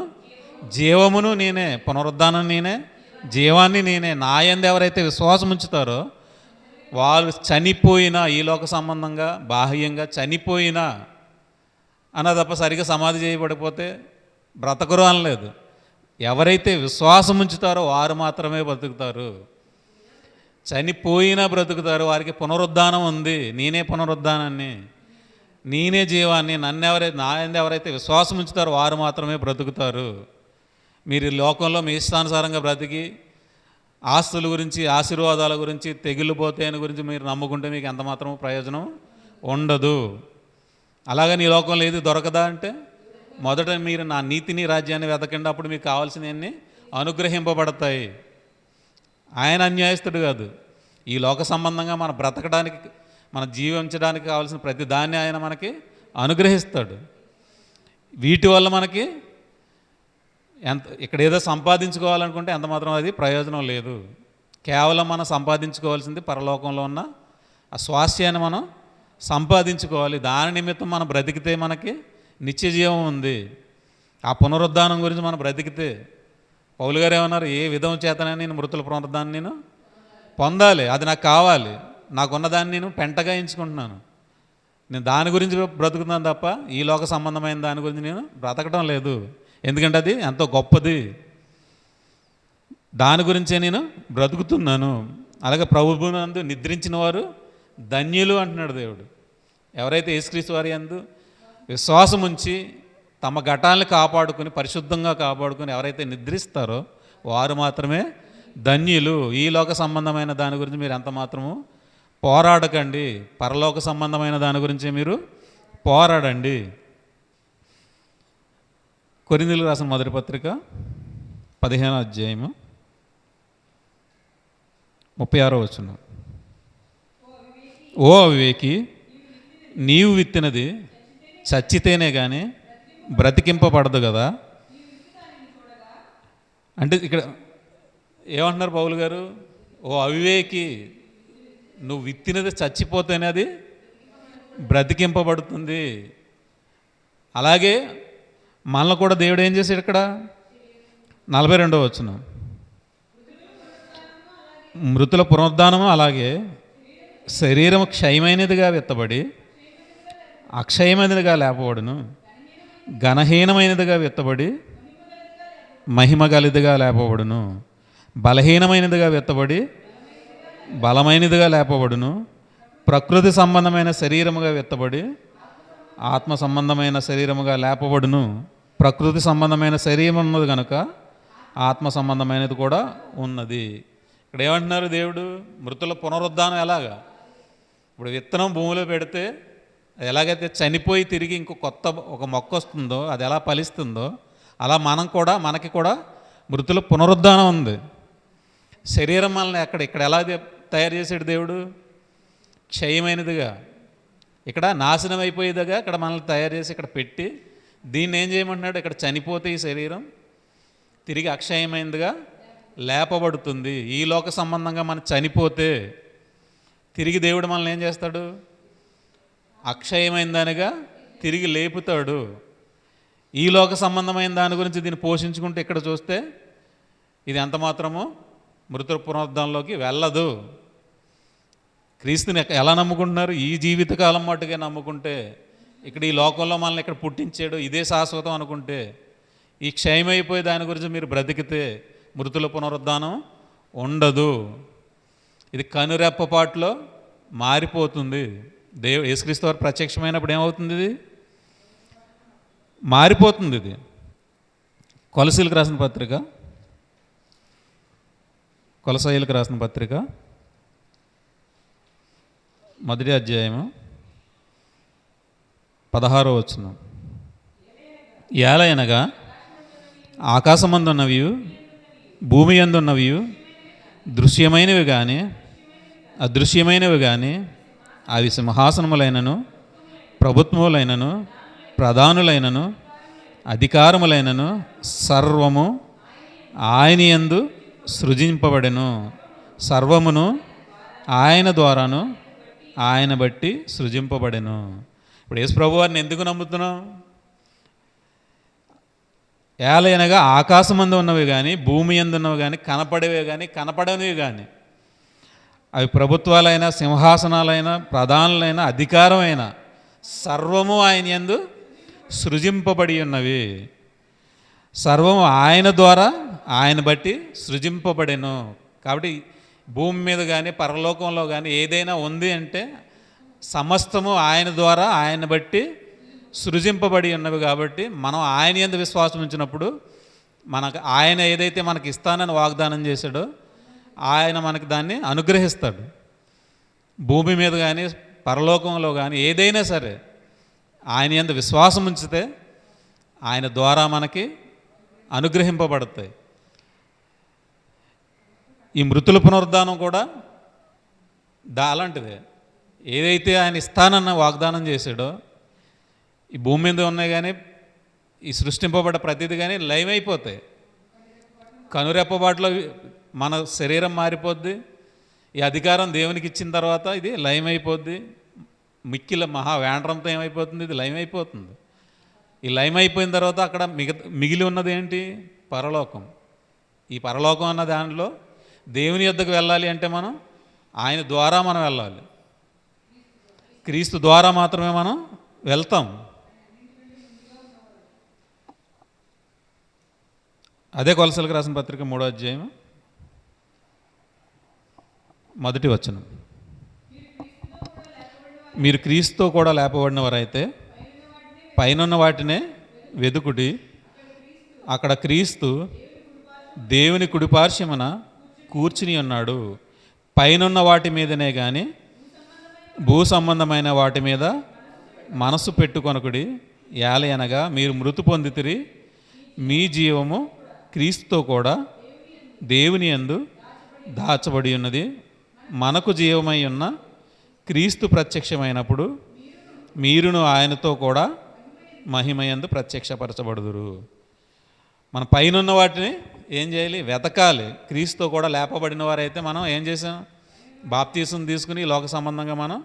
జీవమును నేనే, పునరుద్ధానం నేనే, జీవాన్ని నేనే. నా యందు ఎవరైతే విశ్వాసం ఉంచుతారో వాళ్ళు చనిపోయినా, ఈ లోక సంబంధంగా బాహ్యంగా చనిపోయినా అన్న తప్ప సరిగా సమాధి చేయబడిపోతే బ్రతకరు అనలేదు. ఎవరైతే విశ్వాసం ఉంచుతారో వారు మాత్రమే బ్రతుకుతారు. చనిపోయినా బ్రతుకుతారు. వారికి పునరుద్ధానం ఉంది. నేనే పునరుద్ధానాన్ని, నేనే జీవాన్ని. నా యందు ఎవరైతే విశ్వాసం ఉంచుతారో వారు మాత్రమే బ్రతుకుతారు. మీరు ఈ లోకంలో మీ ఇష్టానుసారంగా బ్రతికి ఆస్తుల గురించి, ఆశీర్వాదాల గురించి, తెగులు పోతాయని గురించి మీరు నమ్ముకుంటే మీకు ఎంత మాత్రం ప్రయోజనం ఉండదు. అలాగని ఈ లోకంలో ఏది దొరకదా అంటే, మొదట మీరు నా నీతిని రాజ్యాన్ని వెతకండి, అప్పుడు మీకు కావాల్సినవన్నీ అనుగ్రహింపబడతాయి. ఆయన అన్యాయస్తుడు కాదు. ఈ లోక సంబంధంగా మన బ్రతకడానికి, మన జీవించడానికి కావాల్సిన ప్రతి దాన్ని ఆయన మనకి అనుగ్రహిస్తాడు. వీటి వల్ల మనకి ఇక్కడ ఏదో సంపాదించుకోవాలనుకుంటే ఎంత మాత్రం అది ప్రయోజనం లేదు. కేవలం మనం సంపాదించుకోవాల్సింది పరలోకంలో ఉన్న ఆ స్వాస్థ్యాన్ని మనం సంపాదించుకోవాలి. దాని నిమిత్తం మనం బ్రతికితే మనకి నిత్య జీవం ఉంది. ఆ పునరుద్ధానం గురించి మనం బ్రతికితే, పౌలు గారు ఏమన్నారు, ఏ విధం చేతనే నేను మృతుల పునరుద్ధాన్ని నేను పొందాలి, అది నాకు కావాలి, నాకున్నదాన్ని నేను పెంటగా ఎంచుకుంటున్నాను, నేను దాని గురించి బ్రతుకుతున్నాను తప్ప ఈ లోక సంబంధమైన దాని గురించి నేను బ్రతకడం లేదు. ఎందుకంటే అది ఎంతో గొప్పది, దాని గురించే నేను బ్రతుకుతున్నాను. అలాగే ప్రభువునందు నిద్రించిన వారు ధన్యులు అంటున్నాడు దేవుడు. ఎవరైతే యేసుక్రీస్తు వారి యందు విశ్వాసం ఉంచి తమ ఘటాలను కాపాడుకుని, పరిశుద్ధంగా కాపాడుకుని ఎవరైతే నిద్రిస్తారో వారు మాత్రమే ధన్యులు. ఈ లోక సంబంధమైన దాని గురించి మీరు ఎంత మాత్రము పోరాడకండి, పరలోక సంబంధమైన దాని గురించి మీరు పోరాడండి. కొరింథీయులకు రాసిన మొదటి పత్రిక 15వ అధ్యాయము 36వ వచనం. ఓ అవివేకి, నీవు విత్తినది చచ్చితేనే కానీ బ్రతికింపబడదు కదా. అంటే ఇక్కడ ఏమంటున్నారు పౌలు గారు? ఓ అవివేకి, నువ్వు విత్తినది చచ్చిపోతేనే అది బ్రతికింపబడుతుంది. అలాగే మనల్ని కూడా దేవుడు ఏం చేశాడు ఇక్కడ 42వ వచనం, మృతుల పునరుద్ధానము అలాగే శరీరము క్షయమైనదిగా విత్తబడి అక్షయమైనదిగా లేపబడును, ఘనహీనమైనదిగా విత్తబడి మహిమ గలిదిగా లేపబడును, బలహీనమైనదిగా విత్తబడి బలమైనదిగా లేపబడును, ప్రకృతి సంబంధమైన శరీరముగా విత్తబడి ఆత్మ సంబంధమైన శరీరముగా లేపబడును. ప్రకృతి సంబంధమైన శరీరం ఉన్నది కనుక ఆత్మ సంబంధమైనది కూడా ఉన్నది. ఇక్కడ ఏమంటున్నారు దేవుడు? మృతుల పునరుద్ధానం ఎలాగా? ఇప్పుడు విత్తనం భూమిలో పెడితే ఎలాగైతే చనిపోయి తిరిగి ఇంకో కొత్త ఒక మొక్క వస్తుందో, అది ఎలా ఫలిస్తుందో, అలా మనకి కూడా మృతుల పునరుద్ధానం ఉంది. శరీరం మనల్ని ఇక్కడ ఎలా తయారు చేసాడు దేవుడు? క్షయమైనదిగా, ఇక్కడ నాశనం అయిపోయేదిగా ఇక్కడ మనల్ని తయారు చేసి ఇక్కడ పెట్టి, దీన్ని ఏం చేయమంటున్నాడు? ఇక్కడ చనిపోతే ఈ శరీరం తిరిగి అక్షయమైనదిగా లేపబడుతుంది. ఈ లోక సంబంధంగా మనం చనిపోతే తిరిగి దేవుడు మనల్ని ఏం చేస్తాడు? అక్షయమైన దానిగా తిరిగి లేపుతాడు. ఈ లోక సంబంధమైన దాని గురించి దీన్ని పోషించుకుంటే ఇక్కడ చూస్తే ఇది ఎంత మాత్రమో మృతుల పునరుద్ధానంలోకి వెళ్ళదు. క్రీస్తుని ఎలా నమ్ముకుంటున్నారు? ఈ జీవితకాలం మట్టుగా నమ్ముకుంటే, ఇక్కడ ఈ లోకంలో మనల్ని ఇక్కడ పుట్టించాడు, ఇదే శాశ్వతం అనుకుంటే, ఈ క్షయమైపోయే దాని గురించి మీరు బ్రతికితే మృతుల పునరుద్ధానం ఉండదు. ఇది కనురెప్పపాటులో మారిపోతుంది. యేసుక్రీస్తు వారు ప్రత్యక్షమైనప్పుడు ఏమవుతుంది? ఇది మారిపోతుంది. ఇది కొలసీలకు రాసిన పత్రిక, కొలసీలకు రాసిన పత్రిక 1వ అధ్యాయము 16వ వచనం. ఏలయనగా ఆకాశమందున్నవి భూమి యందున్నవి దృశ్యమైనవి కానీ అదృశ్యమైనవి కానీ, అవి సింహాసనములైనను ప్రభుత్వములైనను ప్రధానులైనను అధికారములైనను సర్వము ఆయన యందు సృజింపబడెను. సర్వమును ఆయన ద్వారాను ఆయన బట్టి సృజింపబడెను. ఇప్పుడు యేసు ప్రభు వారిని ఎందుకు నమ్ముతున్నాం? ఏలయనగా ఆకాశమందు ఉన్నవి కానీ భూమి యందు ఉన్నవి కానీ, కనపడేవి కానీ కనపడనివి కానీ, అవి ప్రభుత్వాలైన సింహాసనాలైన ప్రధానులైన అధికారమైన సర్వము ఆయన యందు సృజింపబడి ఉన్నవి. సర్వము ఆయన ద్వారా ఆయన బట్టి సృజింపబడెను. కాబట్టి భూమి మీద కానీ పరలోకంలో కానీ ఏదైనా ఉంది అంటే సమస్తము ఆయన ద్వారా ఆయన బట్టి సృజింపబడి ఉన్నవి. కాబట్టి మనం ఆయన యందు విశ్వాసం ఉంచినప్పుడు ఆయన ఏదైతే మనకి ఇస్తానని వాగ్దానం చేశాడో ఆయన మనకి దాన్ని అనుగ్రహిస్తాడు. భూమి మీద కానీ పరలోకంలో కానీ ఏదైనా సరే ఆయన యందు విశ్వాసం ఉంచితే ఆయన ద్వారా మనకి అనుగ్రహింపబడతాయి. ఈ మృతుల పునరుద్ధానం కూడా అలాంటిదే. ఏదైతే ఆయన ఇస్తానన్న వాగ్దానం చేశాడో ఈ భూమి మీద ఉన్నాయి కానీ ఈ సృష్టింపబడ్డ ప్రతిదీ కానీ లైవ్ అయిపోతాయి. కనురెప్పబాటులో మన శరీరం మారిపోద్ది. ఈ అధికారం దేవునికి ఇచ్చిన తర్వాత ఇది లైవ్ అయిపోద్ది. మిక్కిల మహా వేండ్రంతో ఏమైపోతుంది? ఇది లైవ్ అయిపోతుంది. ఈ లైవ్ అయిపోయిన తర్వాత అక్కడ మిగిలి ఉన్నది ఏంటి? పరలోకం. ఈ పరలోకం అన్న దానిలో దేవుని యొద్దకు వెళ్ళాలి అంటే మనం ఆయన ద్వారా మనం వెళ్ళాలి. క్రీస్తు ద్వారా మాత్రమే మనం వెళ్తాం. అదే కొలసలకు రాసిన పత్రిక 3వ అధ్యాయం 1వ వచనం. మీరు క్రీస్తుతో కూడా లేపబడిన వారైతే పైనున్న వాటినే వెదుకుడి, అక్కడ క్రీస్తు దేవుని కుడిపార్శ్వమున కూర్చుని ఉన్నాడు. పైనున్న వాటి మీదనే కానీ భూ సంబంధమైన వాటి మీద మనసు పెట్టుకొనకుడి. ఏలయనగా మీరు మృతి పొందితిరి, మీ జీవము క్రీస్తుతో కూడా దేవుని యందు దాచబడి ఉన్నది. మనకు జీవమై ఉన్న క్రీస్తు ప్రత్యక్షమైనప్పుడు మీరును ఆయనతో కూడా మహిమయందు ప్రత్యక్షపరచబడుదురు. మన పైనున్న వాటిని ఏం చేయాలి? వెతకాలి. క్రీస్తుతో కూడా లేపబడిన వారైతే మనం ఏం చేసాం? బాప్తీసం తీసుకుని లోక సంబంధంగా మనం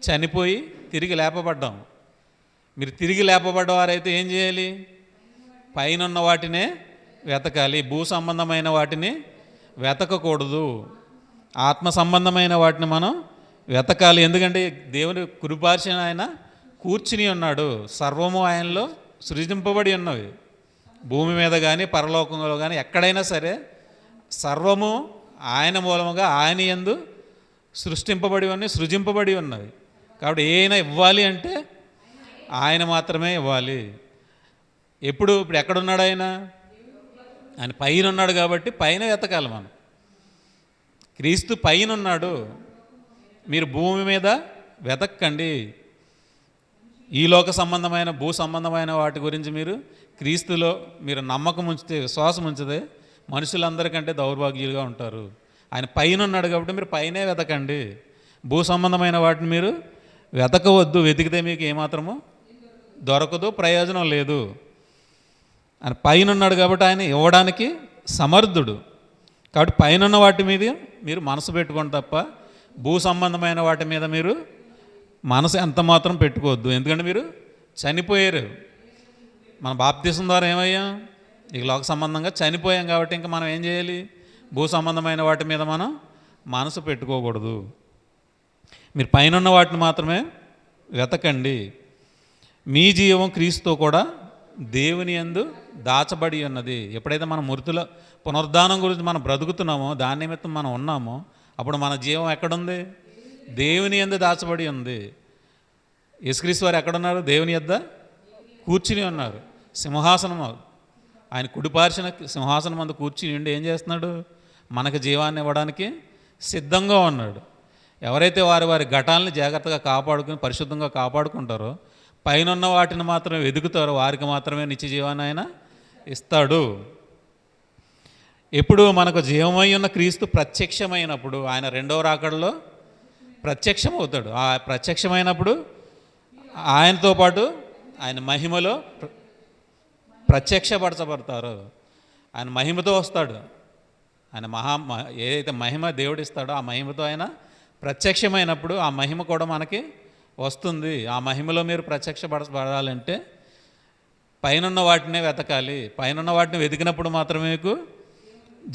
చనిపోయి తిరిగి లేపబడ్డాం. మీరు తిరిగి లేపబడ్డవారైతే ఏం చేయాలి? పైనున్న వాటినే వెతకాలి. భూ సంబంధమైన వాటిని వెతకకూడదు. ఆత్మ సంబంధమైన వాటిని మనం వెతకాలి. ఎందుకంటే దేవుని కుడిపార్శ్వన ఆయన కూర్చుని ఉన్నాడు. సర్వము ఆయనలో సృజింపబడి ఉన్నవి. భూమి మీద కానీ పరలోకంలో కానీ ఎక్కడైనా సరే సర్వము ఆయన మూలముగా ఆయన యందు సృష్టింపబడి ఉన్నవి, సృజింపబడి ఉన్నవి. కాబట్టి ఏమైనా ఇవ్వాలి అంటే ఆయన మాత్రమే ఇవ్వాలి. ఇప్పుడు ఎక్కడున్నాడు ఆయన? ఆయన పైన ఉన్నాడు కాబట్టి పైన వెతకాలి మనం. క్రీస్తు పైన ఉన్నాడు, మీరు భూమి మీద వెతక్కండి. ఈ లోక సంబంధమైన భూ సంబంధమైన వాటి గురించి మీరు క్రీస్తులో మీరు నమ్మకం ఉంచితే, విశ్వాసం ఉంచితే మనుషులందరికంటే దౌర్భాగ్యులుగా ఉంటారు. ఆయన పైన ఉన్నాడు కాబట్టి మీరు పైనే వెతకండి. భూ సంబంధమైన వాటిని మీరు వెతకవద్దు. వెతికితే మీకు ఏమాత్రము దొరకదు, ప్రయోజనం లేదు. ఆయన పైన ఉన్నాడు కాబట్టి ఆయన ఇవ్వడానికి సమర్థుడు. కాబట్టి పైన వాటి మీద మీరు మనసు పెట్టుకోండి తప్ప భూ సంబంధమైన వాటి మీద మీరు మనసు ఎంత మాత్రం పెట్టుకోవద్దు. ఎందుకంటే మీరు చనిపోయారు. మన బాప్తిసం ద్వారా ఏమయ్యాం? ఈ లోక సంబంధంగా చనిపోయాం కాబట్టి ఇంకా మనం ఏం చేయాలి? భూ సంబంధమైన వాటి మీద మనం మనసు పెట్టుకోకూడదు. మీరు పైన వాటిని మాత్రమే వెతకండి. మీ జీవం క్రీస్తుతో కూడా దేవుని యందు దాచబడి ఉన్నది. ఎప్పుడైతే మనం మృతుల పునరుద్ధానం గురించి మనం బ్రతుకుతున్నామో, దాని నిమిత్తం మనం ఉన్నామో, అప్పుడు మన జీవం ఎక్కడుంది? దేవుని యందు దాచబడి ఉంది. యేసుక్రీస్తు వారు ఎక్కడున్నారు? దేవుని యొద్ద కూర్చుని ఉన్నారు. సింహాసనం, ఆయన కుడిపార్చిన సింహాసనం అందు కూర్చుని ఉండి ఏం చేస్తున్నాడు? మనకు జీవాన్ని ఇవ్వడానికి సిద్ధంగా ఉన్నాడు. ఎవరైతే వారి వారి ఘటాలని జాగ్రత్తగా కాపాడుకుని పరిశుద్ధంగా కాపాడుకుంటారో, పైన వాటిని మాత్రమే వెతుకుతారో వారికి మాత్రమే నిత్య జీవాన్ని ఆయన ఇస్తాడు. ఎప్పుడు మనకు జీవమై ఉన్న క్రీస్తు ప్రత్యక్షమైనప్పుడు, ఆయన రెండవ రాకడలో ప్రత్యక్షమవుతాడు. ఆ ప్రత్యక్షమైనప్పుడు ఆయనతో పాటు ఆయన మహిమలో ప్రత్యక్షపరచబడతారు. ఆయన మహిమతో వస్తాడు. ఆయన ఏదైతే మహిమ దేవుడిస్తాడో ఆ మహిమతో ఆయన ప్రత్యక్షమైనప్పుడు ఆ మహిమ కూడా మనకి వస్తుంది. ఆ మహిమలో మీరు ప్రత్యక్షపరచబడాలంటే పైన వాటినే వెతకాలి. పైన వాటిని వెతికినప్పుడు మాత్రమే మీకు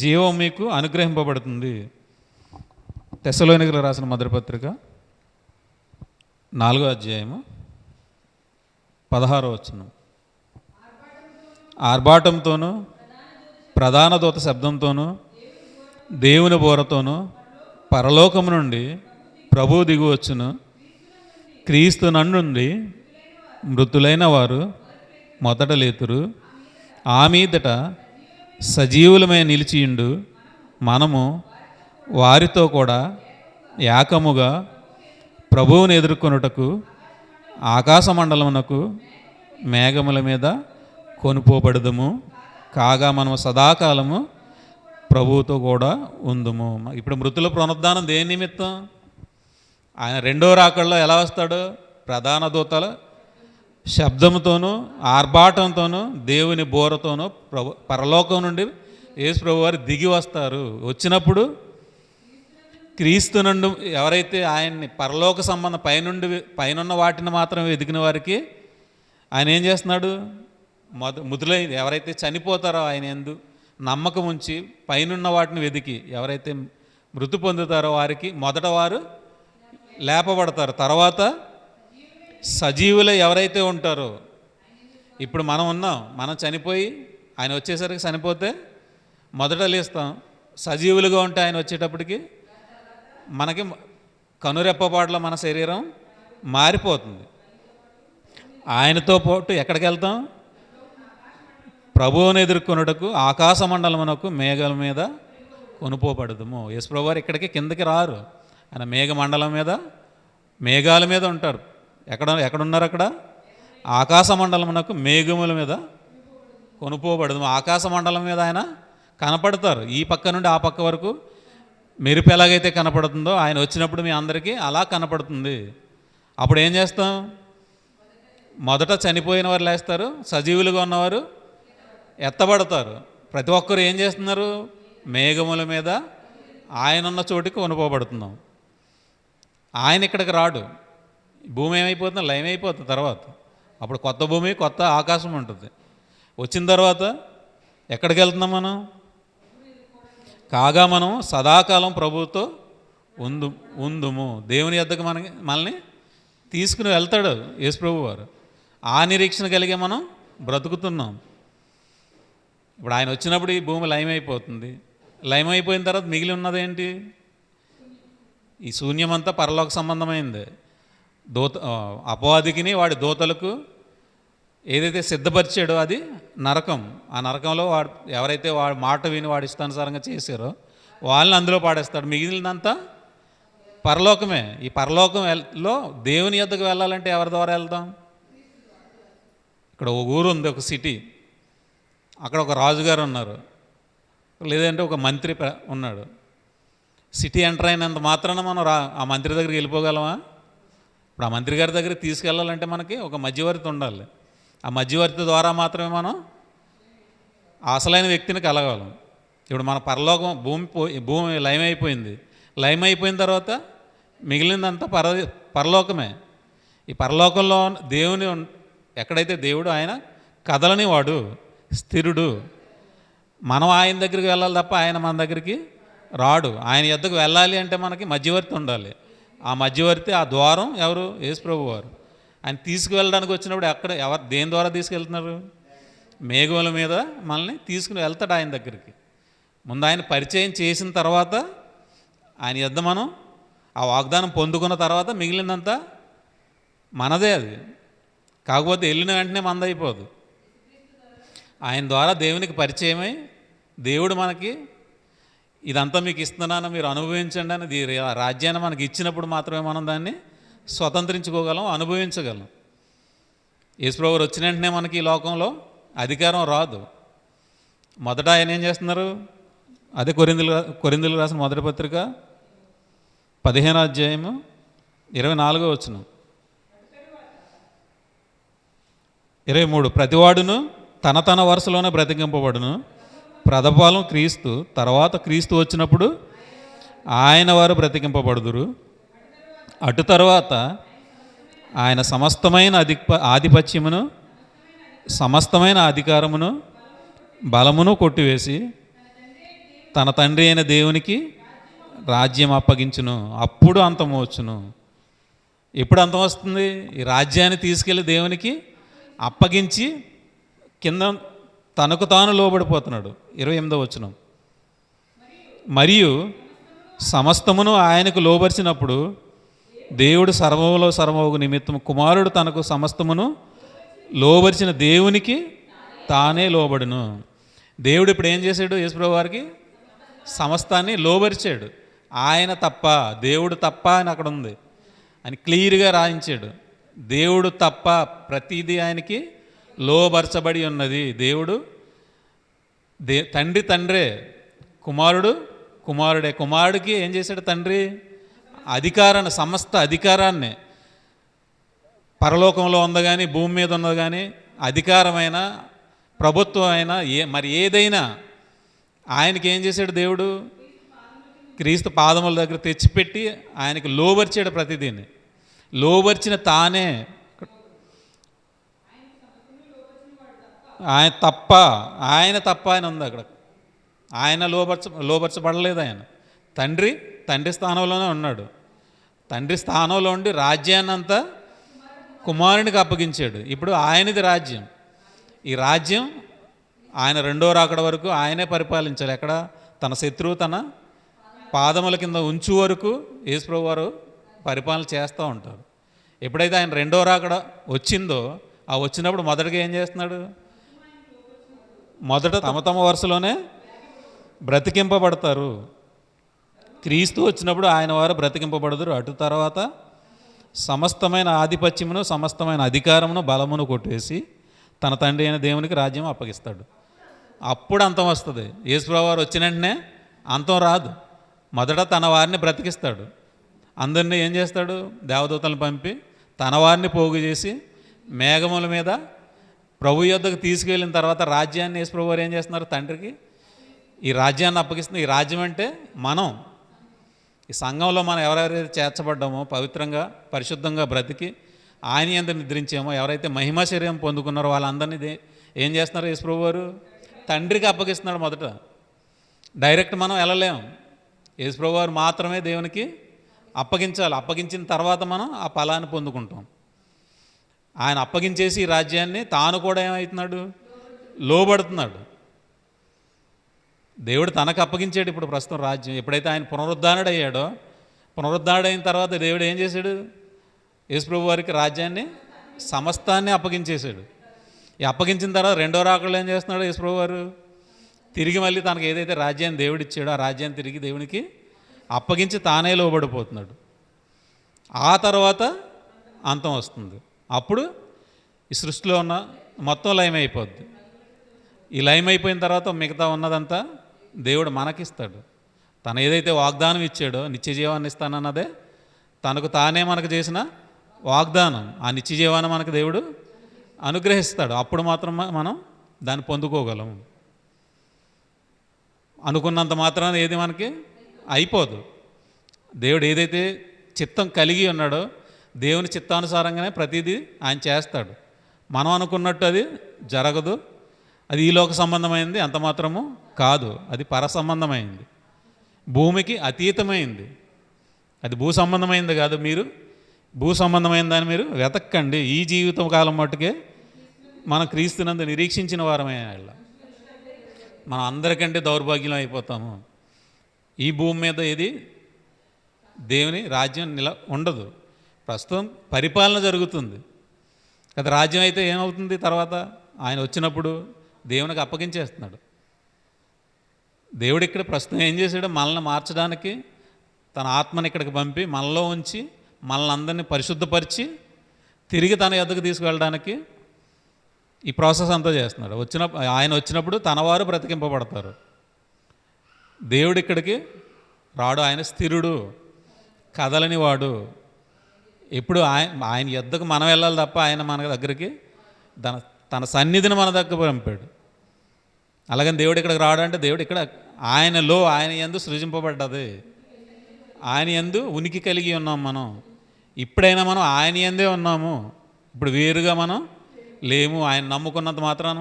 జీవం మీకు అనుగ్రహింపబడుతుంది. తెస్సలోనికీయులకు రాసిన మొదటి పత్రిక 4వ అధ్యాయము 16వ వచనం. ఆర్భాటంతోనూ ప్రధాన దూత శబ్దంతోనూ దేవుని బోరతోనూ పరలోకము నుండి ప్రభువు దిగువచ్చును. క్రీస్తు నుండి మృతులైన వారు మొదట లేతురు. ఆ మీదట సజీవులమై నిలిచియుండు మనము వారితో కూడా ఏకముగా ప్రభువుని ఎదుర్కొనుటకు ఆకాశమండలమునకు మేఘముల మీద కొనుపోబడదుము. కాగా మనము సదాకాలము ప్రభువుతో కూడా ఉందుము. ఇప్పుడు మృతుల పునరుద్ధానం దేని నిమిత్తం? ఆయన రెండో రాకడలో ఎలా వస్తాడు? ప్రధాన దూతల శబ్దంతోనూ ఆర్భాటంతోనూ దేవుని బోరతోనూ పరలోకం నుండి యేసు ప్రభు వారు దిగి వస్తారు. వచ్చినప్పుడు క్రీస్తు నుండి ఎవరైతే ఆయన్ని పరలోక సంబంధం పైనున్న వాటిని మాత్రం వెతికిన వారికి ఆయన ఏం చేస్తున్నాడు? ముదులై ఎవరైతే చనిపోతారో ఆయన యందు నమ్మకం ఉంచి పైనున్న వాటిని వెతికి ఎవరైతే మృతి పొందుతారో వారికి మొదట వారు లేపబడతారు. తర్వాత సజీవులు ఎవరైతే ఉంటారో, ఇప్పుడు మనం ఉన్నాం, మనం చనిపోయి ఆయన వచ్చేసరికి చనిపోతే మొదట లేస్తాం. సజీవులుగా ఉంటే ఆయన వచ్చేటప్పటికి మనకి కనురెప్పపాటులో మన శరీరం మారిపోతుంది. ఆయనతో పాటు ఎక్కడికి వెళ్తాం? ప్రభువుని ఎదుర్కొనుటకు ఆకాశమండలమునకు మేఘాల మీద కొనుపోబడదుము. యేసుప్రభు వారు ఇక్కడికి కిందకి రారు. ఆయన మేఘమండలం మీద మేఘాల మీద ఉంటారు. ఎక్కడున్నారు? అక్కడ ఆకాశమండలమునకు మేఘముల మీద కొనుపోబడదు. ఆకాశమండలం మీద ఆయన కనపడతారు. ఈ పక్క నుండి ఆ పక్క వరకు మెరుపు ఎలాగైతే కనపడుతుందో ఆయన వచ్చినప్పుడు మీ అందరికీ అలా కనపడుతుంది. అప్పుడు ఏం చేస్తాం? మొదట చనిపోయిన వారు లేస్తారు, సజీవులుగా ఉన్నవారు ఎత్తబడతారు. ప్రతి ఒక్కరు ఏం చేస్తున్నారు? మేఘముల మీద ఆయన ఉన్న చోటికి కొనుపోబడుతున్నాం. ఆయన ఇక్కడికి రాడు. భూమి ఏమైపోతుంది? లయమైపోతుంది. తర్వాత అప్పుడు కొత్త భూమి కొత్త ఆకాశం ఉంటుంది. వచ్చిన తర్వాత ఎక్కడికి వెళ్తున్నాం మనం? కాగా మనం సదాకాలం ప్రభువుతో ఉందుము. దేవుని యొద్దకు మనల్ని తీసుకుని వెళ్తాడు యేసు ప్రభు వారు. ఆ నిరీక్షణ కలిగే మనం బ్రతుకుతున్నాం. ఇప్పుడు ఆయన వచ్చినప్పుడు ఈ భూమి లయమైపోతుంది. లయమైపోయిన తర్వాత మిగిలి ఉన్నదేంటి? ఈ శూన్యమంతా పరలోక సంబంధమైంది. అపవాదికిని వాడి దూతలకు ఏదైతే సిద్ధపరిచాడో అది నరకం. ఆ నరకంలో వాడు ఎవరైతే వాడి మాట విని వాడి ఇష్టానుసారంగా చేశారో వాళ్ళని అందులో పాడేస్తాడు. మిగిలినంతా పరలోకమే. ఈ పరలోకంలో దేవుని యొద్దకు వెళ్ళాలంటే ఎవరి ద్వారా వెళ్దాం? ఇక్కడ ఒక ఊరు ఉంది, ఒక సిటీ. అక్కడ ఒక రాజుగారు ఉన్నారు, లేదంటే ఒక మంత్రి ఉన్నాడు. సిటీ ఎంటర్ అయినంత మాత్రాన మనం ఆ మంత్రి దగ్గరికి వెళ్ళిపోగలమా? ఇప్పుడు ఆ మంత్రి గారి దగ్గరికి తీసుకెళ్ళాలంటే మనకి ఒక మధ్యవర్తి ఉండాలి. ఆ మధ్యవర్తి ద్వారా మాత్రమే మనం అసలైన వ్యక్తిని కలగలం. ఇప్పుడు మన పరలోకం భూమి లయమైపోయింది. లయమైపోయిన తర్వాత మిగిలిందంతా పరలోకమే. ఈ పరలోకంలో దేవుని ఎక్కడైతే దేవుడు ఆయన కదలని వాడు, స్థిరుడు. మనం ఆయన దగ్గరికి వెళ్ళాలి తప్ప ఆయన మన దగ్గరికి రాడు. ఆయన యొద్దకు వెళ్ళాలి అంటే మనకి మధ్యవర్తి ఉండాలి. ఆ మధ్యవర్తి, ఆ ద్వారం ఎవరు? యేసుప్రభు వారు. ఆయన తీసుకువెళ్ళడానికి వచ్చినప్పుడు దేని ద్వారా తీసుకెళ్తున్నారు? మేఘముల మీద మనల్ని తీసుకుని వెళ్తాడు ఆయన దగ్గరికి. ముందు ఆయన పరిచయం చేసిన తర్వాత ఆయన యొద్ద మనం ఆ వాగ్దానం పొందుకున్న తర్వాత మిగిలినంతా మనదే. అది కాకపోతే వెళ్ళిన వెంటనే మనదైపోదు. ఆయన ద్వారా దేవునికి పరిచయమై దేవుడు మనకి ఇదంతా మీకు ఇస్తున్నాను, మీరు అనుభవించండి అని రాజ్యాన్ని మనకి ఇచ్చినప్పుడు మాత్రమే మనం దాన్ని స్వతంత్రించుకోగలం, అనుభవించగలం. యేసుప్రభు వారు వచ్చిన వెంటనే మనకి ఈ లోకంలో అధికారం రాదు. మొదట ఆయన ఏం చేస్తున్నారు? అదే కొరింథీయులకు రాసిన మొదటి పత్రిక 15వ అధ్యాయము 24వ వచనం, 23. ప్రతివాడును తన తన వరుసలోనే బ్రతికింపబడును. ప్రథమఫలం క్రీస్తు, తర్వాత క్రీస్తు వచ్చినప్పుడు ఆయన వారు బ్రతికింపబడుదురు. అటు తర్వాత ఆయన సమస్తమైన ఆధిపత్యమును, సమస్తమైన అధికారమును, బలమును కొట్టివేసి తన తండ్రి అయిన దేవునికి రాజ్యం అప్పగించును. అప్పుడు అంతం వచ్చును. ఎప్పుడు అంతం వస్తుంది? ఈ రాజ్యాన్ని తీసుకెళ్ళి దేవునికి అప్పగించి కింద తనకు తాను లోబడిపోతున్నాడు. 28వ వచనం, మరియు సమస్తమును ఆయనకు లోబరిచినప్పుడు దేవుడు సర్వములో సర్వము నిమిత్తం కుమారుడు తనకు సమస్తమును లోబరిచిన దేవునికి తానే లోబడును. దేవుడు ఇప్పుడు ఏం చేశాడు? యేసుప్రభు వారికి సమస్తాన్ని లోబరిచాడు. ఆయన తప్ప, దేవుడు తప్ప అని అక్కడ ఉంది, అని క్లియర్గా రాయించాడు. దేవుడు తప్ప ప్రతిదీ ఆయనకి లోబరచబడి ఉన్నది. దేవుడు తండ్రి తండ్రే, కుమారుడు కుమారుడే. కుమారుడికి ఏం చేశాడు తండ్రి? అధికారాన్ని, సమస్త అధికారాన్ని, పరలోకంలో ఉంది కానీ భూమి మీద ఉన్నది కానీ అధికారమైన, ప్రభుత్వం అయినా మరి ఏదైనా ఆయనకి ఏం చేశాడు? దేవుడు క్రీస్తు పాదముల దగ్గర తెచ్చిపెట్టి ఆయనకి లోబరిచాడు. ప్రతిదీన్ని లోబరిచిన తానే. ఆయన తప్ప అని ఉంది అక్కడ. ఆయన లోబరచబడలేదు. ఆయన తండ్రి స్థానంలోనే ఉన్నాడు. తండ్రి స్థానంలో ఉండి రాజ్యాన్ని అంతా కుమారునికి అప్పగించాడు. ఇప్పుడు ఆయనది రాజ్యం. ఈ రాజ్యం ఆయన రెండో రాకడ వరకు ఆయనే పరిపాలించాలి. ఎక్కడ? తన శత్రువు తన పాదముల కింద ఉంచు వరకు యేసుప్రభు వారు పరిపాలన చేస్తూ ఉంటారు. ఎప్పుడైతే ఆయన రెండో రాకడ వచ్చిందో, ఆ వచ్చినప్పుడు మొదటగా ఏం చేస్తున్నాడు? మొదట తమ వరుసలోనే బ్రతికింపబడతారు. క్రీస్తు వచ్చినప్పుడు ఆయన వారు బ్రతికింపబడదురు. అటు తర్వాత సమస్తమైన ఆధిపత్యమును, సమస్తమైన అధికారమును, బలమును కొట్టేసి తన తండ్రి అయిన దేవునికి రాజ్యం అప్పగిస్తాడు. అప్పుడు అంతం వస్తుంది. యేసుప్రభు వారు వచ్చిన వెంటనే అంతం రాదు. మొదట తన వారిని బ్రతికిస్తాడు. అందరినీ ఏం చేస్తాడు? దేవదూతలను పంపి తన వారిని పోగు చేసి మేఘముల మీద ప్రభు యొద్దకు తీసుకెళ్ళిన తర్వాత రాజ్యాన్ని యేసుప్రభు వారు ఏం చేస్తున్నారు? తండ్రికి ఈ రాజ్యాన్ని అప్పగిస్తున్నారు. ఈ రాజ్యం అంటే మనం, ఈ సంఘంలో మనం ఎవరెవరైతే చేర్చబడ్డామో, పవిత్రంగా పరిశుద్ధంగా బ్రతికి ఆయన యందు నిద్రించామో, ఎవరైతే మహిమా శరీరం పొందుకున్నారో వాళ్ళందరినీ ఏం చేస్తున్నారు? యేసుప్రభు వారు తండ్రికి అప్పగిస్తున్నాడు. మొదట డైరెక్ట్ మనం వెళ్ళలేము. యేసుప్రభు వారు మాత్రమే దేవునికి అప్పగించాలి. అప్పగించిన తర్వాత మనం ఆ ఫలాన్ని పొందుకుంటాం. ఆయన అప్పగించేసి ఈ రాజ్యాన్ని తాను కూడా ఏమవుతున్నాడు? లోబడుతున్నాడు. దేవుడు తనకు అప్పగించాడు ఇప్పుడు ప్రస్తుతం రాజ్యం. ఎప్పుడైతే ఆయన పునరుద్ధానుడయ్యాడో, పునరుద్ధానుడైన తర్వాత దేవుడు ఏం చేశాడు? యేసుప్రభు వారికి రాజ్యాన్ని, సమస్తాన్ని అప్పగించేశాడు. ఈ అప్పగించిన తర్వాత రెండో రాకడలో ఏం చేస్తున్నాడు యేసుప్రభు వారు? తిరిగి మళ్ళీ తనకు ఏదైతే రాజ్యాన్ని దేవుడు ఇచ్చాడో ఆ రాజ్యాన్ని తిరిగి దేవునికి అప్పగించి తానే లోబడిపోతున్నాడు. ఆ తర్వాత అంతం వస్తుంది. అప్పుడు ఈ సృష్టిలో ఉన్న మొత్తం లయం అయిపోద్ది. ఈ లయం అయిపోయిన తర్వాత మిగతా ఉన్నదంతా దేవుడు మనకిస్తాడు. తను ఏదైతే వాగ్దానం ఇచ్చాడో నిత్య జీవాన్ని ఇస్తానన్నదే తనకు తానే మనకు చేసిన వాగ్దానం. ఆ నిత్య జీవాన్ని మనకు దేవుడు అనుగ్రహిస్తాడు. అప్పుడు మాత్రం మనం దాన్ని పొందుకోగలము. అనుకున్నంత మాత్రాన ఏది మనకి అయిపోదు. దేవుడు ఏదైతే చిత్తం కలిగి ఉన్నాడో దేవుని చిత్తానుసారంగానే ప్రతిదీ ఆయన చేస్తాడు. మనం అనుకున్నట్టు అది జరగదు. అది ఈ లోక సంబంధమైంది అంత మాత్రము కాదు, అది పర సంబంధమైంది, భూమికి అతీతమైంది. అది భూ సంబంధమైంది కాదు. మీరు భూ సంబంధమైందని మీరు వెతక్కండి. ఈ జీవితం కాలం మట్టుకే మనం క్రీస్తునందు నిరీక్షించిన వారమే. మనం అందరికంటే దౌర్భాగ్యం అయిపోతాము. ఈ భూమి మీద ఏది దేవుని రాజ్యం ఉండదు. ప్రస్తుతం పరిపాలన జరుగుతుంది కదా. రాజ్యం అయితే ఏమవుతుంది? తర్వాత ఆయన వచ్చినప్పుడు దేవునికి అప్పగించేస్తున్నాడు. దేవుడు ఇక్కడ ప్రస్తుతం ఏం చేశాడు? మనల్ని మార్చడానికి తన ఆత్మని ఇక్కడికి పంపి మనలో ఉంచి మనల్ని అందరినీ పరిశుద్ధపరిచి తిరిగి తన యొద్దకు తీసుకువెళ్ళడానికి ఈ ప్రాసెస్ అంతా చేస్తున్నాడు. ఆయన వచ్చినప్పుడు తనవారు బ్రతికింపబడతారు. దేవుడు ఇక్కడికి రాడు. ఆయన స్థిరుడు, కదలని వాడు. ఎప్పుడు ఆయన యొద్దకు మనం వెళ్ళాలి తప్ప ఆయన మన దగ్గరికి తన సన్నిధిని మన దగ్గర పంపాడు. అలాగని దేవుడు ఇక్కడికి రాడు అంటే దేవుడు ఇక్కడ ఆయన యందు సృజింపబడ్డది, ఆయన యందు ఉనికి కలిగి ఉన్నాం. మనం ఇప్పుడైనా మనం ఆయన యందే ఉన్నాము. ఇప్పుడు వేరుగా మనం లేము. ఆయన నమ్ముకున్నంత మాత్రాన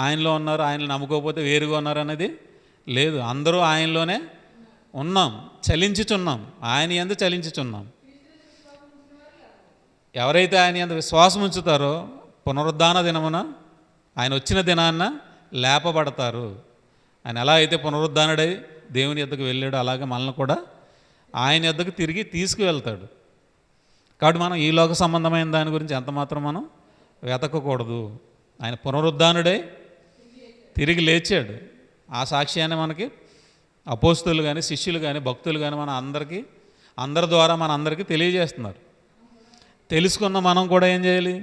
ఆయనలో ఉన్నారు, ఆయన నమ్ముకోకపోతే వేరుగా ఉన్నారు అనేది లేదు. అందరూ ఆయనలోనే ఉన్నాం, చలించుచున్నాం, ఆయన యందు చలించుచున్నాం. ఎవరైతే ఆయన యందు విశ్వాసం ఉంచుతారో పునరుద్ధాన దినమున ఆయన వచ్చిన దినాన్న లేపబడతారు. ఆయన ఎలా అయితే పునరుద్ధానుడై దేవుని యొద్దకు వెళ్ళాడో అలాగే మనల్ని కూడా ఆయన యొద్దకు తిరిగి తీసుకువెళ్తాడు. కాబట్టి మనం ఈ లోక సంబంధమైన దాని గురించి ఎంతమాత్రం మనం వెతకకూడదు. ఆయన పునరుద్ధానుడై తిరిగి లేచాడు. ఆ సాక్ష్యాన్ని మనకి అపోస్తులు కానీ శిష్యులు కానీ భక్తులు కానీ అందరి ద్వారా మన అందరికీ తెలియజేస్తున్నారు. తెలుసుకున్న మనం కూడా ఏం చేయాలి?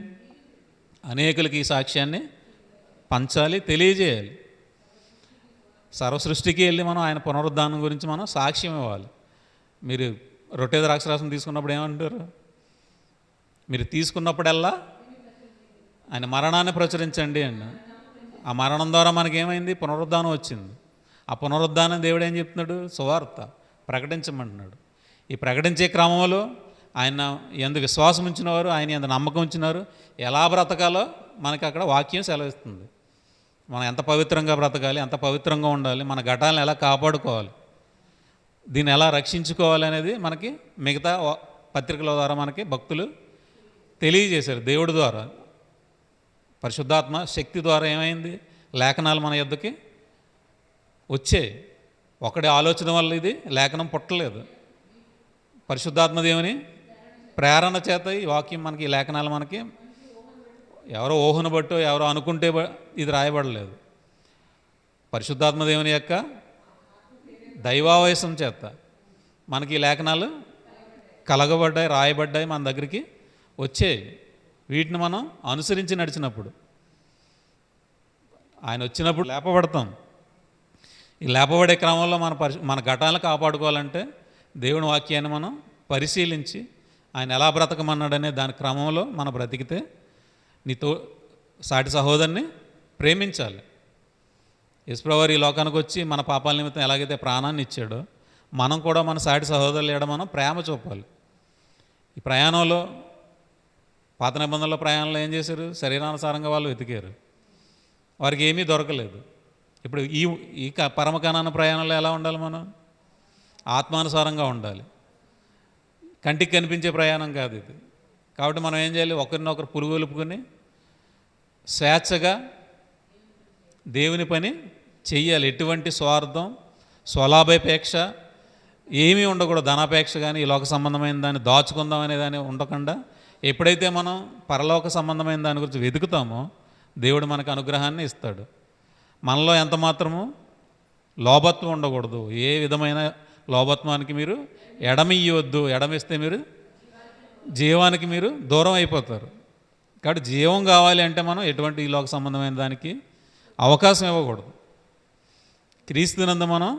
అనేకులకి ఈ సాక్ష్యాన్ని పంచాలి, తెలియజేయాలి. సర్వసృష్టికి వెళ్ళి మనం ఆయన పునరుద్ధానం గురించి మనం సాక్ష్యం ఇవ్వాలి. మీరు రొట్టె ద్రాక్షరసం తీసుకున్నప్పుడు ఏమంటారు? మీరు తీసుకున్నప్పుడల్లా ఆయన మరణాన్ని ప్రచురించండి అండి. ఆ మరణం ద్వారా మనకేమైంది? పునరుద్ధానం వచ్చింది. ఆ పునరుద్ధానం దేవుడు ఏం చెప్తున్నాడు? సువార్త ప్రకటించమంటున్నాడు. ఈ ప్రకటించే క్రమంలో ఆయన ఎందు విశ్వాసం ఉంచినవారు, ఆయన ఎందు నమ్మకం ఉంచినారు ఎలా బ్రతకాలో మనకి అక్కడ వాక్యం సెలవిస్తుంది. మనం ఎంత పవిత్రంగా బ్రతకాలి, ఎంత పవిత్రంగా ఉండాలి, మన ఘటాలను ఎలా కాపాడుకోవాలి, దీన్ని ఎలా రక్షించుకోవాలి అనేది మనకి మిగతా పత్రికల ద్వారా మనకి భక్తులు తెలియజేశారు. దేవుడి ద్వారా పరిశుద్ధాత్మ శక్తి ద్వారా ఏమైంది? లేఖనాలు మన యొద్దకి వచ్చే ఒకటి ఆలోచన వల్ల ఇది లేఖనం పుట్టలేదు. పరిశుద్ధాత్మ దేవుని ప్రేరణ చేత ఈ వాక్యం మనకి, ఈ లేఖనాలు మనకి ఎవరో ఊహను బట్టో ఎవరో అనుకుంటే ఇది రాయబడలేదు. పరిశుద్ధాత్మ దేవుని యొక్క దైవావేశం చేత మనకి ఈ లేఖనాలు కలగబడ్డాయి, రాయబడ్డాయి, మన దగ్గరికి వచ్చాయి. వీటిని మనం అనుసరించి నడిచినప్పుడు ఆయన వచ్చినప్పుడు లేపబడతాం. ఈ లేపబడే క్రమంలో మన ఘటాలను కాపాడుకోవాలంటే దేవుని వాక్యాన్ని మనం పరిశీలించి ఆయన ఎలా బ్రతకమన్నాడనే దాని క్రమంలో మనం బ్రతికితే నీతో సాటి సహోదరుని ప్రేమించాలి. యేసుప్రభువారు ఈ లోకానికి వచ్చి మన పాపాల నిమిత్తం ఎలాగైతే ప్రాణాన్ని ఇచ్చాడో మనం కూడా మన సాటి సహోదరులు ఏడ మనం ప్రేమ చూపాలి. ఈ ప్రయాణంలో పాత నిబంధనల ప్రయాణంలో ఏం చేశారు? శరీరానుసారంగా వాళ్ళు వెతికారు, వారికి ఏమీ దొరకలేదు. ఇప్పుడు ఈ పరమకానాన ప్రయాణంలో ఎలా ఉండాలి? మనం ఆత్మానుసారంగా ఉండాలి. కంటికి కనిపించే ప్రయాణం కాదు ఇది. కాబట్టి మనం ఏం చేయాలి? ఒకరినొకరు పురుగొలుపుకొని స్వేచ్ఛగా దేవుని పని చెయ్యాలి. ఎటువంటి స్వార్థం, స్వలాభాపేక్ష ఏమీ ఉండకూడదు. ధనాపేక్ష కానీ ఈ లోక సంబంధమైన దాన్ని దాచుకుందాం అనే దాన్ని ఉండకుండా ఎప్పుడైతే మనం పరలోక సంబంధమైన దాని గురించి వెతుకుతామో దేవుడు మనకు అనుగ్రహాన్ని ఇస్తాడు. మనలో ఎంత మాత్రము లోభత్వం ఉండకూడదు. ఏ విధమైన లోభత్వానికి మీరు ఎడమియ్యవద్దు. ఎడమిస్తే మీరు జీవానికి మీరు దూరం అయిపోతారు. కాబట్టి జీవం కావాలి అంటే మనం ఎటువంటి ఈ లోక సంబంధమైన దానికి అవకాశం ఇవ్వకూడదు. క్రీస్తునందు మనం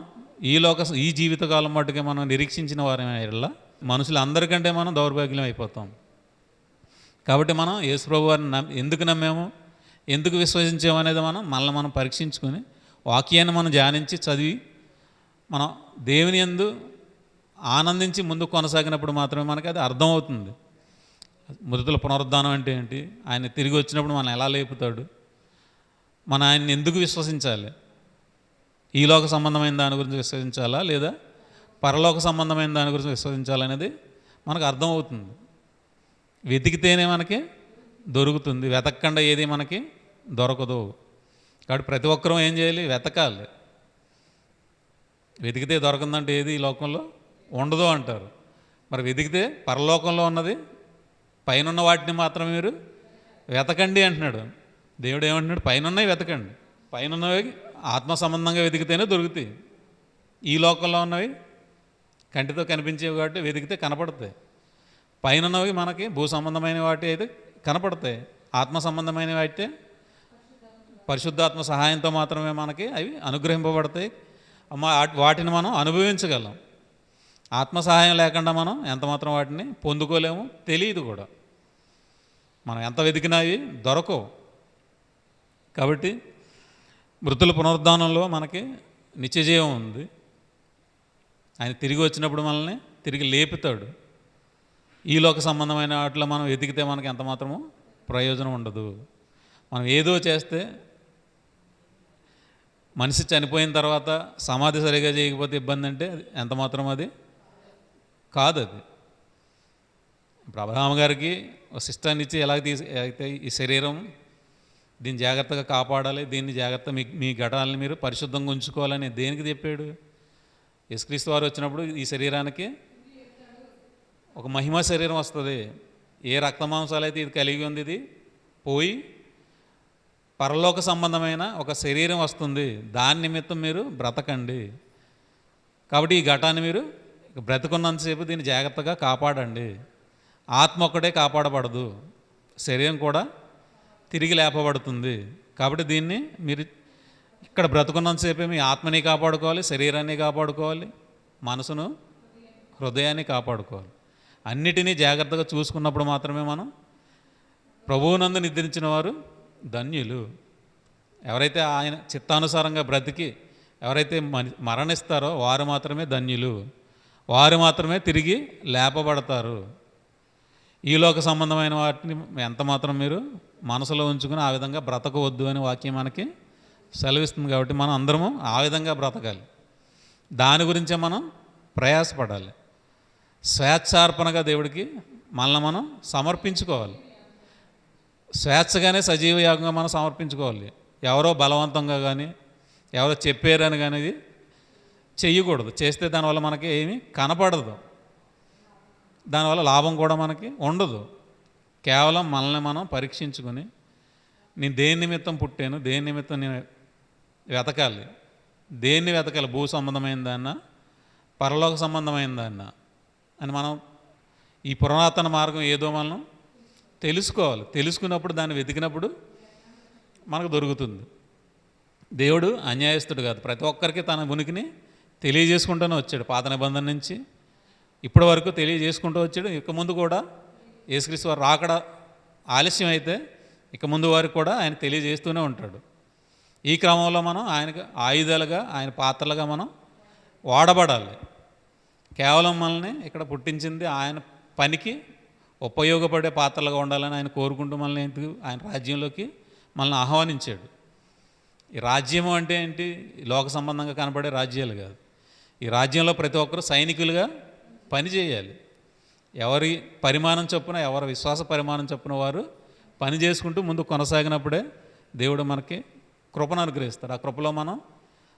ఈ జీవితకాలం మట్టుకే మనం నిరీక్షించిన వారమే ఇలా మనుషులు అందరికంటే మనం దౌర్భాగ్యం అయిపోతాం. కాబట్టి మనం యేసుప్రభు వారిని ఎందుకు నమ్మాము, ఎందుకు విశ్వసించాము అనేది మనం పరీక్షించుకొని వాక్యాన్ని మనం ధ్యానించి చదివి మనం దేవుని యందు ఆనందించి ముందుకు కొనసాగినప్పుడు మాత్రమే మనకి అది అర్థమవుతుంది. మృతుల పునరుద్ధానం అంటే ఏంటి, ఆయన తిరిగి వచ్చినప్పుడు మనం ఎలా లేపుతాడు, మనం ఆయన్ని ఎందుకు విశ్వసించాలి, ఈ లోక సంబంధమైన దాని గురించి విశ్వసించాలా లేదా పరలోక సంబంధమైన దాని గురించి విశ్వసించాలనేది మనకు అర్థమవుతుంది. వెతికితేనే మనకి దొరుకుతుంది, వెతకకుండా ఏది మనకి దొరకదు. కాబట్టి ప్రతి ఒక్కరూ ఏం చేయాలి, వెతకాలి. వెతికితే దొరకందంటే ఏది ఈ లోకంలో ఉండదు అంటారు. మరి వెతికితే పరలోకంలో ఉన్నది పైన వాటిని మాత్రం మీరు వెతకండి అంటున్నాడు. దేవుడు ఏమంటున్నాడు, పైన ఉన్నవి వెతకండి. పైన ఉన్నవి ఆత్మ సంబంధంగా వెతికితేనే దొరుకుతాయి. ఈ లోకంలో ఉన్నవి కంటితో కనిపించేవి కాబట్టి వెతికితే కనపడతాయి. పైన ఉన్నవి మనకి భూ సంబంధమైన వాటి అయితే కనపడతాయి. ఆత్మ సంబంధమైనవి అయితే పరిశుద్ధాత్మ సహాయంతో మాత్రమే మనకి అవి అనుగ్రహింపబడతాయి. వాటిని మనం అనుభవించగలం. ఆత్మ సహాయం లేకుండా మనం ఎంతమాత్రం వాటిని పొందుకోలేము, తెలియదు కూడా. మనం ఎంత వెతికినా అవి దొరకవు. కాబట్టి మృతుల పునరుద్ధానంలో మనకి నిత్యజీవం ఉంది. ఆయన తిరిగి వచ్చినప్పుడు మనల్ని తిరిగి లేపుతాడు. ఈ లోక సంబంధమైన వాటిలో మనం వెతికితే మనకి ఎంత మాత్రము ప్రయోజనం ఉండదు. మనం ఏదో చేస్తే మనిషి చనిపోయిన తర్వాత సమాధి సరిగా చేయకపోతే ఇబ్బంది అంటే ఎంత మాత్రం అది కాదు. అది ఇప్పుడు అబ్రహాం గారికి ఒక సిస్టాన్ని ఇచ్చి ఎలా అయితే ఈ శరీరం దీన్ని జాగ్రత్తగా కాపాడాలి, దీన్ని జాగ్రత్త మీ ఘటాలని మీరు పరిశుద్ధంగా ఉంచుకోవాలని దేనికి చెప్పాడు? యేసుక్రీస్తు వారు వచ్చినప్పుడు ఈ శరీరానికి ఒక మహిమ శరీరం వస్తుంది. ఏ రక్తమాంసాలు అయితే ఇది కలిగి ఉంది, ఇది పోయి పరలోక సంబంధమైన ఒక శరీరం వస్తుంది. దాని నిమిత్తం మీరు బ్రతకండి. కాబట్టి ఈ ఘటాన్ని మీరు బ్రతుకున్నంతసేపు దీన్ని జాగ్రత్తగా కాపాడండి. ఆత్మ ఒక్కటే కాపాడబడదు, శరీరం కూడా తిరిగి లేపబడుతుంది. కాబట్టి దీన్ని మీరు ఇక్కడ బ్రతుకున్నంతసేపే మీ ఆత్మని కాపాడుకోవాలి, శరీరాన్ని కాపాడుకోవాలి, మనసును హృదయాన్ని కాపాడుకోవాలి. అన్నిటినీ జాగ్రత్తగా చూసుకున్నప్పుడు మాత్రమే మనం ప్రభువునందు నిద్రించిన వారు ధన్యులు. ఎవరైతే ఆయన చిత్తానుసారంగా బ్రతికి ఎవరైతే మరణిస్తారో వారు మాత్రమే ధన్యులు. వారు మాత్రమే తిరిగి లేపబడతారు. ఈ లోక సంబంధమైన వాటిని ఎంత మాత్రం మీరు మనసులో ఉంచుకుని ఆ విధంగా బ్రతకవద్దు అని వాక్యం మనకి సెలవిస్తుంది. కాబట్టి మనం అందరము ఆ విధంగా బ్రతకాలి. దాని గురించే మనం ప్రయాసపడాలి. స్వేచ్ఛార్పణగా దేవుడికి మనల్ని మనం సమర్పించుకోవాలి. స్వేచ్ఛగానే సజీవ యాగంగా మనం సమర్పించుకోవాలి. ఎవరో బలవంతంగా కానీ ఎవరో చెప్పారని కానీ చెయ్యకూడదు. చేస్తే దానివల్ల మనకి ఏమీ కనపడదు, దానివల్ల లాభం కూడా మనకి ఉండదు. కేవలం మనల్ని మనం పరీక్షించుకొని నేను దేని నిమిత్తం పుట్టాను, దేని నిమిత్తం నేను వెతకాలి, దేన్ని వెతకాలి, భూ సంబంధమైన దాన్న పరలోక సంబంధమైన దాన్న అని మనం ఈ పురాతన మార్గం ఏదో మనం తెలుసుకోవాలి. తెలుసుకున్నప్పుడు దాన్ని వెతికినప్పుడు మనకు దొరుకుతుంది. దేవుడు అన్యాయస్తుడు కాదు. ప్రతి ఒక్కరికి తన ఉనికిని తెలియజేసుకుంటూనే వచ్చాడు. పాత నిబంధన నుంచి ఇప్పటి వరకు తెలియజేసుకుంటూ వచ్చాడు. ఇక ముందు కూడా యేసుక్రీస్తు వారు రాకడ ఆలస్యం అయితే ఇక ముందు వారికి కూడా ఆయన తెలియజేస్తూనే ఉంటాడు. ఈ క్రమంలో మనం ఆయనకు ఆయుధాలుగా, ఆయన పాత్రలుగా మనం వాడబడాలి. కేవలం మనల్ని ఇక్కడ పుట్టించింది ఆయన పనికి ఉపయోగపడే పాత్రలుగా ఉండాలని ఆయన కోరుకుంటూ మనల్ని ఎందుకు ఆయన రాజ్యంలోకి మనల్ని ఆహ్వానించాడు. ఈ రాజ్యము అంటే ఏంటి? లోక సంబంధంగా కనబడే రాజ్యాలు కాదు. ఈ రాజ్యంలో ప్రతి ఒక్కరూ సైనికులుగా పనిచేయాలి. ఎవరి పరిమాణం చొప్పున, ఎవరి విశ్వాస పరిమాణం చొప్పున వారు పని చేసుకుంటూ ముందు కొనసాగినప్పుడే దేవుడు మనకి కృపను అనుగ్రహిస్తాడు. ఆ కృపలో మనం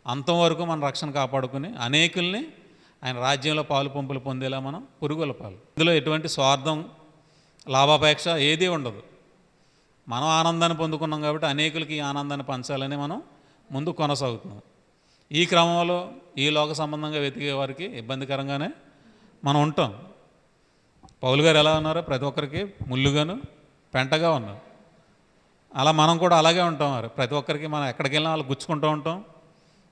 అంతం వరకు మన రక్షణ కాపాడుకుని అనేకుల్ని ఆయన రాజ్యంలో పాలు పంపులు పొందేలా మనం పురుగుల పాలు. ఇందులో ఎటువంటి స్వార్థం, లాభాపేక్ష ఏదీ ఉండదు. మనం ఆనందాన్ని పొందుకున్నాం కాబట్టి అనేకులకి ఈ ఆనందాన్ని పంచాలని మనం ముందు కొనసాగుతున్నాం. ఈ క్రమంలో ఈ లోక సంబంధంగా వెతికే వారికి ఇబ్బందికరంగానే మనం ఉంటాం. పౌలు గారు ఎలా ఉన్నారో ప్రతి ఒక్కరికి ముళ్ళుగాను పెంటగా ఉన్నారు. అలా మనం కూడా అలాగే ఉంటాం. మరి ప్రతి ఒక్కరికి మనం ఎక్కడికి వెళ్ళినా వాళ్ళు గుచ్చుకుంటూ ఉంటాం,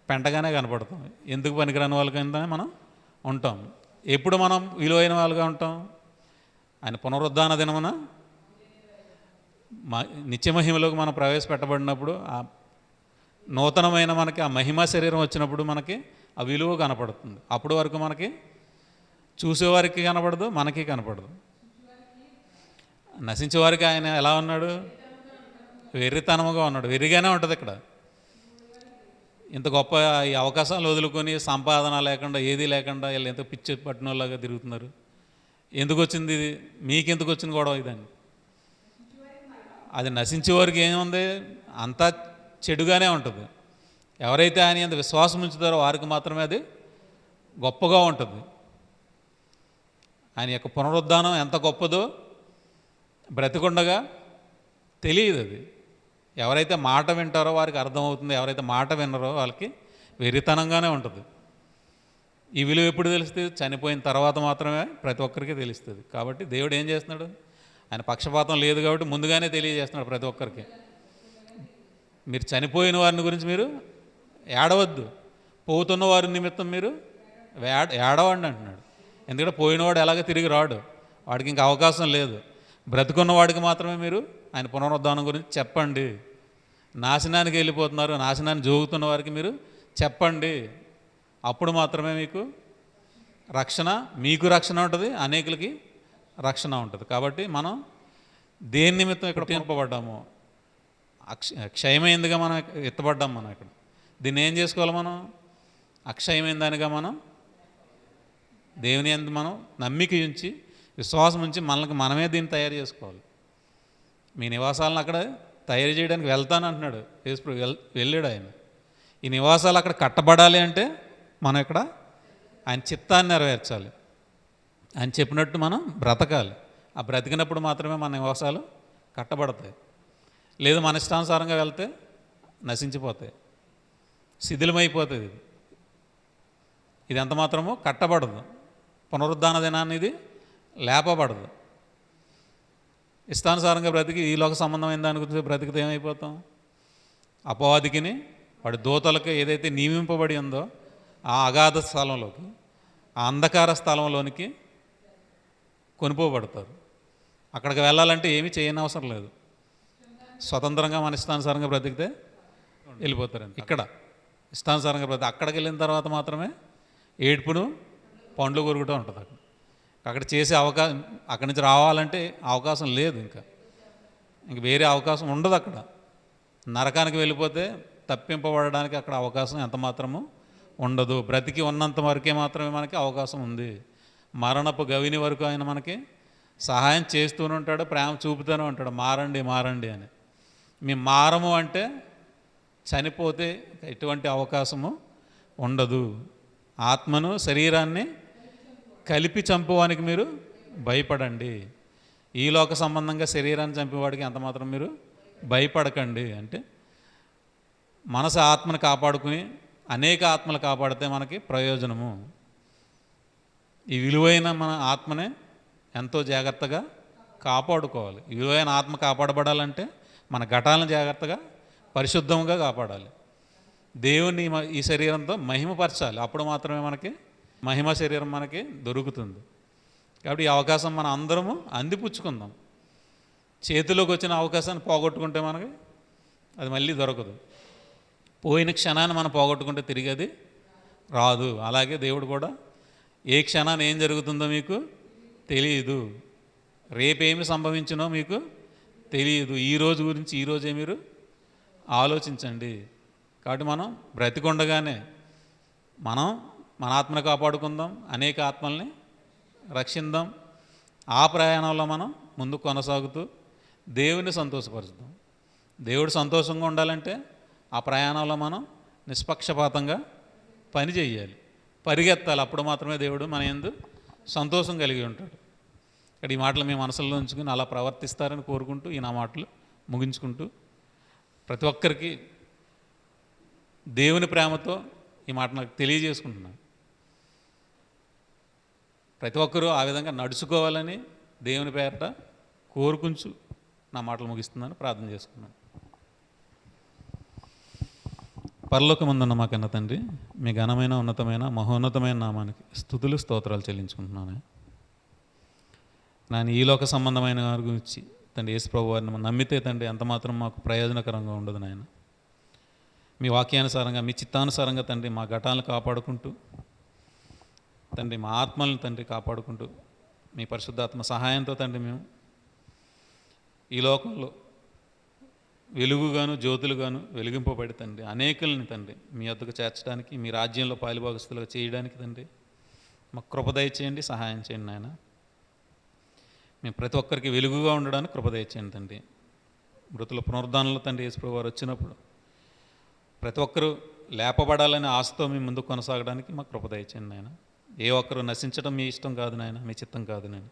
పెంటగానే కనపడతాం. ఎందుకు పనికిరాని వాళ్ళకైనా మనం ఉంటాం. ఎప్పుడు మనం విలువైన వాళ్ళుగా ఉంటాం? ఆయన పునరుద్ధాన దినమున నిత్య మహిమలోకి మనం ప్రవేశపెట్టబడినప్పుడు, ఆ నూతనమైన మనకి ఆ మహిమ శరీరం వచ్చినప్పుడు మనకి ఆ విలువ కనపడుతుంది. అప్పటి వరకు మనకి చూసేవారికి కనపడదు, మనకి కనపడదు. నశించేవారికి ఆయన ఎలా ఉన్నాడు? వెర్రితనముగా ఉన్నాడు. వెర్రిగానే ఉంటుంది ఇక్కడ. ఇంత గొప్ప ఈ అవకాశాలు వదులుకొని సంపాదన లేకుండా ఏదీ లేకుండా వీళ్ళు ఎంత పిచ్చి పట్టినలాగా తిరుగుతున్నారు. ఎందుకు వచ్చింది ఇది? మీకెందుకు వచ్చింది గొడవ ఇదని? అది నశించేవారికి ఏముంది? అంతా చెడుగానే ఉంటుంది. ఎవరైతే ఆయన ఎంత విశ్వాసం ఉంచుతారో వారికి మాత్రమే అది గొప్పగా ఉంటుంది. ఆయన యొక్క పునరుద్ధానం ఎంత గొప్పదో బ్రతికుండగా తెలియదు. అది ఎవరైతే మాట వింటారో వారికి అర్థమవుతుంది, ఎవరైతే మాట వినరో వాళ్ళకి వెరితనంగానే ఉంటుంది. ఈ విలువ ఎప్పుడు తెలుస్తుంది? చనిపోయిన తర్వాత మాత్రమే ప్రతి ఒక్కరికి తెలుస్తుంది. కాబట్టి దేవుడు ఏం చేస్తున్నాడు? ఆయన పక్షపాతం లేదు కాబట్టి ముందుగానే తెలియజేస్తున్నాడు ప్రతి ఒక్కరికి. మీరు చనిపోయిన వారిని గురించి మీరు ఏడవద్దు, పోతున్న వారి నిమిత్తం మీరు ఏడవండి అంటున్నాడు. ఎందుకంటే పోయినవాడు ఎలాగ తిరిగి రాడు, వాడికి ఇంకా అవకాశం లేదు. బ్రతుకున్న వాడికి మాత్రమే మీరు ఆయన పునరుద్ధానం గురించి చెప్పండి. నాశనానికి వెళ్ళిపోతున్నారు, నాశనాన్ని జోగుతున్న వారికి మీరు చెప్పండి. అప్పుడు మాత్రమే మీకు రక్షణ, మీకు రక్షణ ఉంటుంది, అనేకులకి రక్షణ ఉంటుంది. కాబట్టి మనం దేని నిమిత్తం ఇక్కడ పంపబడ్డాము? క్షయమైందిగా మనం ఎత్తబడ్డాం. మనం ఇక్కడ దీన్ని ఏం చేసుకోవాలి? మనం అక్షయమైన దానిగా మనం దేవుని యందు మనం నమ్మిక ఉంచి విశ్వాసం ఉంచి మనమే దీన్ని తయారు చేసుకోవాలి. మీ నివాసాలను అక్కడ తయారు చేయడానికి వెళ్తానంటున్నాడు యేసు. వెళ్ళాడు ఆయన. ఈ నివాసాలు అక్కడ కట్టబడాలి అంటే మనం ఇక్కడ ఆయన చిత్తాన్ని నెరవేర్చాలి. ఆయన చెప్పినట్టు మనం బ్రతకాలి. ఆ బ్రతికినప్పుడు మాత్రమే మన నివాసాలు కట్టబడతాయి. లేదు మన ఇష్టానుసారంగా వెళ్తే నశించిపోతాయి, శిథిలమైపోతుంది. ఇది ఎంత మాత్రమో కట్టబడదు. పునరుద్ధాన దినాన్ని ఇది లేపబడదు. ఇష్టానుసారంగా బ్రతికి ఈ లోక సంబంధమైన దాని గురించి బ్రతికితే ఏమైపోతాం? అపవాదికిని వాడి దూతలకు ఏదైతే నియమింపబడి ఉందో ఆ అగాధ స్థలంలోకి, ఆ అంధకార స్థలంలోనికి కొనిపోబడతారు. అక్కడికి వెళ్ళాలంటే ఏమీ చేయని అవసరం లేదు. స్వతంత్రంగా మన ఇష్టానుసారంగా బ్రతికితే వెళ్ళిపోతారండి. ఇక్కడ ఇష్టానుసారంగా బ్రతికి అక్కడికి వెళ్ళిన తర్వాత మాత్రమే ఏడుపును పండ్లు కొరుకుతూ ఉంటుంది. అక్కడ చేసే అవకాశం, అక్కడి నుంచి రావాలంటే అవకాశం లేదు. ఇంక వేరే అవకాశం ఉండదు. అక్కడ నరకానికి వెళ్ళిపోతే తప్పింపబడడానికి అక్కడ అవకాశం ఎంత మాత్రము ఉండదు. బ్రతికి ఉన్నంత వరకే మాత్రమే మనకి అవకాశం ఉంది. మరణపు గవిని వరకు ఆయన మనకి సహాయం చేస్తూనే ఉంటాడు, ప్రేమ చూపుతూనే ఉంటాడు. మారండి మారండి అని. మేము మారము అంటే చనిపోతే ఎటువంటి అవకాశము ఉండదు. ఆత్మను శరీరాన్ని కలిపి చంపేవానికి మీరు భయపడండి. ఈ లోక సంబంధంగా శరీరాన్ని చంపేవాడికి ఎంత మాత్రం మీరు భయపడకండి. అంటే మనసు ఆత్మను కాపాడుకుని అనేక ఆత్మలు కాపాడితే మనకి ప్రయోజనము. ఈ విలువైన మన ఆత్మనే ఎంతో జాగ్రత్తగా కాపాడుకోవాలి. ఈ విలువైన ఆత్మ కాపాడబడాలంటే మన ఘటాలను జాగ్రత్తగా పరిశుద్ధంగా కాపాడాలి. దేవుని ఈ శరీరంతో మహిమపరచాలి. అప్పుడు మాత్రమే మనకి మహిమ శరీరం మనకి దొరుకుతుంది. కాబట్టి ఈ అవకాశం మనం అందరము అందిపుచ్చుకుందాం. చేతిలోకి వచ్చిన అవకాశాన్ని పోగొట్టుకుంటే మనకి అది మళ్ళీ దొరకదు. పోయిన క్షణాన్ని మనం పోగొట్టుకుంటే తిరిగి అది రాదు. అలాగే దేవుడు కూడా ఏ క్షణాన్ని ఏం జరుగుతుందో మీకు తెలియదు, రేపేమి సంభవించినో మీకు తెలియదు. ఈరోజు గురించి ఈరోజే మీరు ఆలోచించండి. కాబట్టి మనం బ్రతికొండగానే మనం మన ఆత్మను కాపాడుకుందాం, అనేక ఆత్మల్ని రక్షిందాం. ఆ ప్రయాణంలో మనం ముందుకు కొనసాగుతూ దేవుని సంతోషపరుచుదాం. దేవుడు సంతోషంగా ఉండాలంటే ఆ ప్రయాణంలో మనం నిష్పక్షపాతంగా పని చేయాలి, పరిగెత్తాలి. అప్పుడు మాత్రమే దేవుడు మన యందు సంతోషం కలిగి ఉంటాడు. ఇక్కడ ఈ మాటలు మీ మనసులో ఉంచుకుని అలా ప్రవర్తిస్తారని కోరుకుంటూ ఈ నా మాటలు ముగించుకుంటూ ప్రతి ఒక్కరికి దేవుని ప్రేమతో ఈ మాట నాకు తెలియజేసుకుంటున్నాను. ప్రతి ఒక్కరూ ఆ విధంగా నడుచుకోవాలని దేవుని పేరట కోరుకుంటూ నా మాటలు ముగిస్తున్నాను. ప్రార్థన చేసుకున్నాను. పరలోకమందున్న మా కన్న తండ్రి, మీ ఘనమైన ఉన్నతమైన మహోన్నతమైన నామానికి స్తుతులు స్తోత్రాలు చెల్లించుకుంటున్నాను. నేను ఈ లోక సంబంధమైన వారి గురించి తండ్రి యేసు ప్రభు వారిని నమ్మితే తండ్రి ఎంత మాత్రం మాకు ప్రయోజనకరంగా ఉండదు నాయన. మీ వాక్యానుసారంగా మీ చిత్తానుసారంగా తండ్రి మా ఘటాలను కాపాడుకుంటూ తండ్రి మా ఆత్మలను తండ్రి కాపాడుకుంటూ మీ పరిశుద్ధాత్మ సహాయంతో తండ్రి మేము ఈ లోకంలో వెలుగుగాను జ్యోతులుగాను వెలిగింపబడి తండ్రి అనేకుల్ని తండ్రి మీ వద్దకు చేర్చడానికి, మీ రాజ్యంలో పాలుభాగస్తులుగా చేయడానికి తండ్రి మాకు కృప దయచేయండి, సహాయం చేయండి నాయన. మేము ప్రతి ఒక్కరికి వెలుగుగా ఉండడానికి కృప దయచేయండి తండ్రి. మృతుల పునరుద్ధానంలో తండ్రి యేసు ప్రభువు వారు వచ్చినప్పుడు ప్రతి ఒక్కరూ లేపబడాలనే ఆశతో మీ ముందుకు కొనసాగడానికి మాకు కృప దయచేయండి నాయన. ఏ ఒక్కరు నశించడం మీ ఇష్టం కాదు నాయన, మీ చిత్తం కాదు నాయన.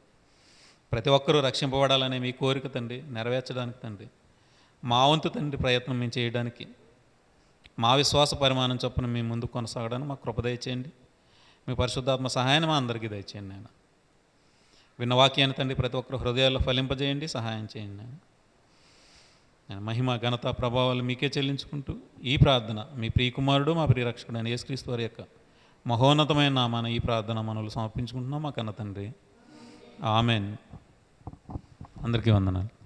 ప్రతి ఒక్కరూ రక్షింపబడాలనే మీ కోరిక తండ్రి నెరవేర్చడానికి తండ్రి మా వంతు తండ్రి ప్రయత్నం మేము చేయడానికి, మా విశ్వాస పరిమాణం చొప్పున మేము ముందుకు కొనసాగడానికి మాకు కృప దయచేయండి. మీ పరిశుద్ధాత్మ సహాయాన్ని మా అందరికీ దయచేయండి నాయన. విన్న వాక్యాన్ని తండ్రి ప్రతి ఒక్కరు హృదయాల్లో ఫలింపజేయండి, సహాయం చేయండి నాయన. నేను మహిమ ఘనత ప్రభావాలు మీకే చెల్లించుకుంటూ ఈ ప్రార్థన మీ ప్రియకుమారుడు మా ప్రియరక్షకుడు అయిన యేసుక్రీస్తు వారి యొక్క మహోన్నతమైన నామాన ఈ ప్రార్థన మనల్ని సమర్పించుకుంటున్నాం మా కన్న తండ్రి. ఆమెన్. అందరికీ వందనాలు.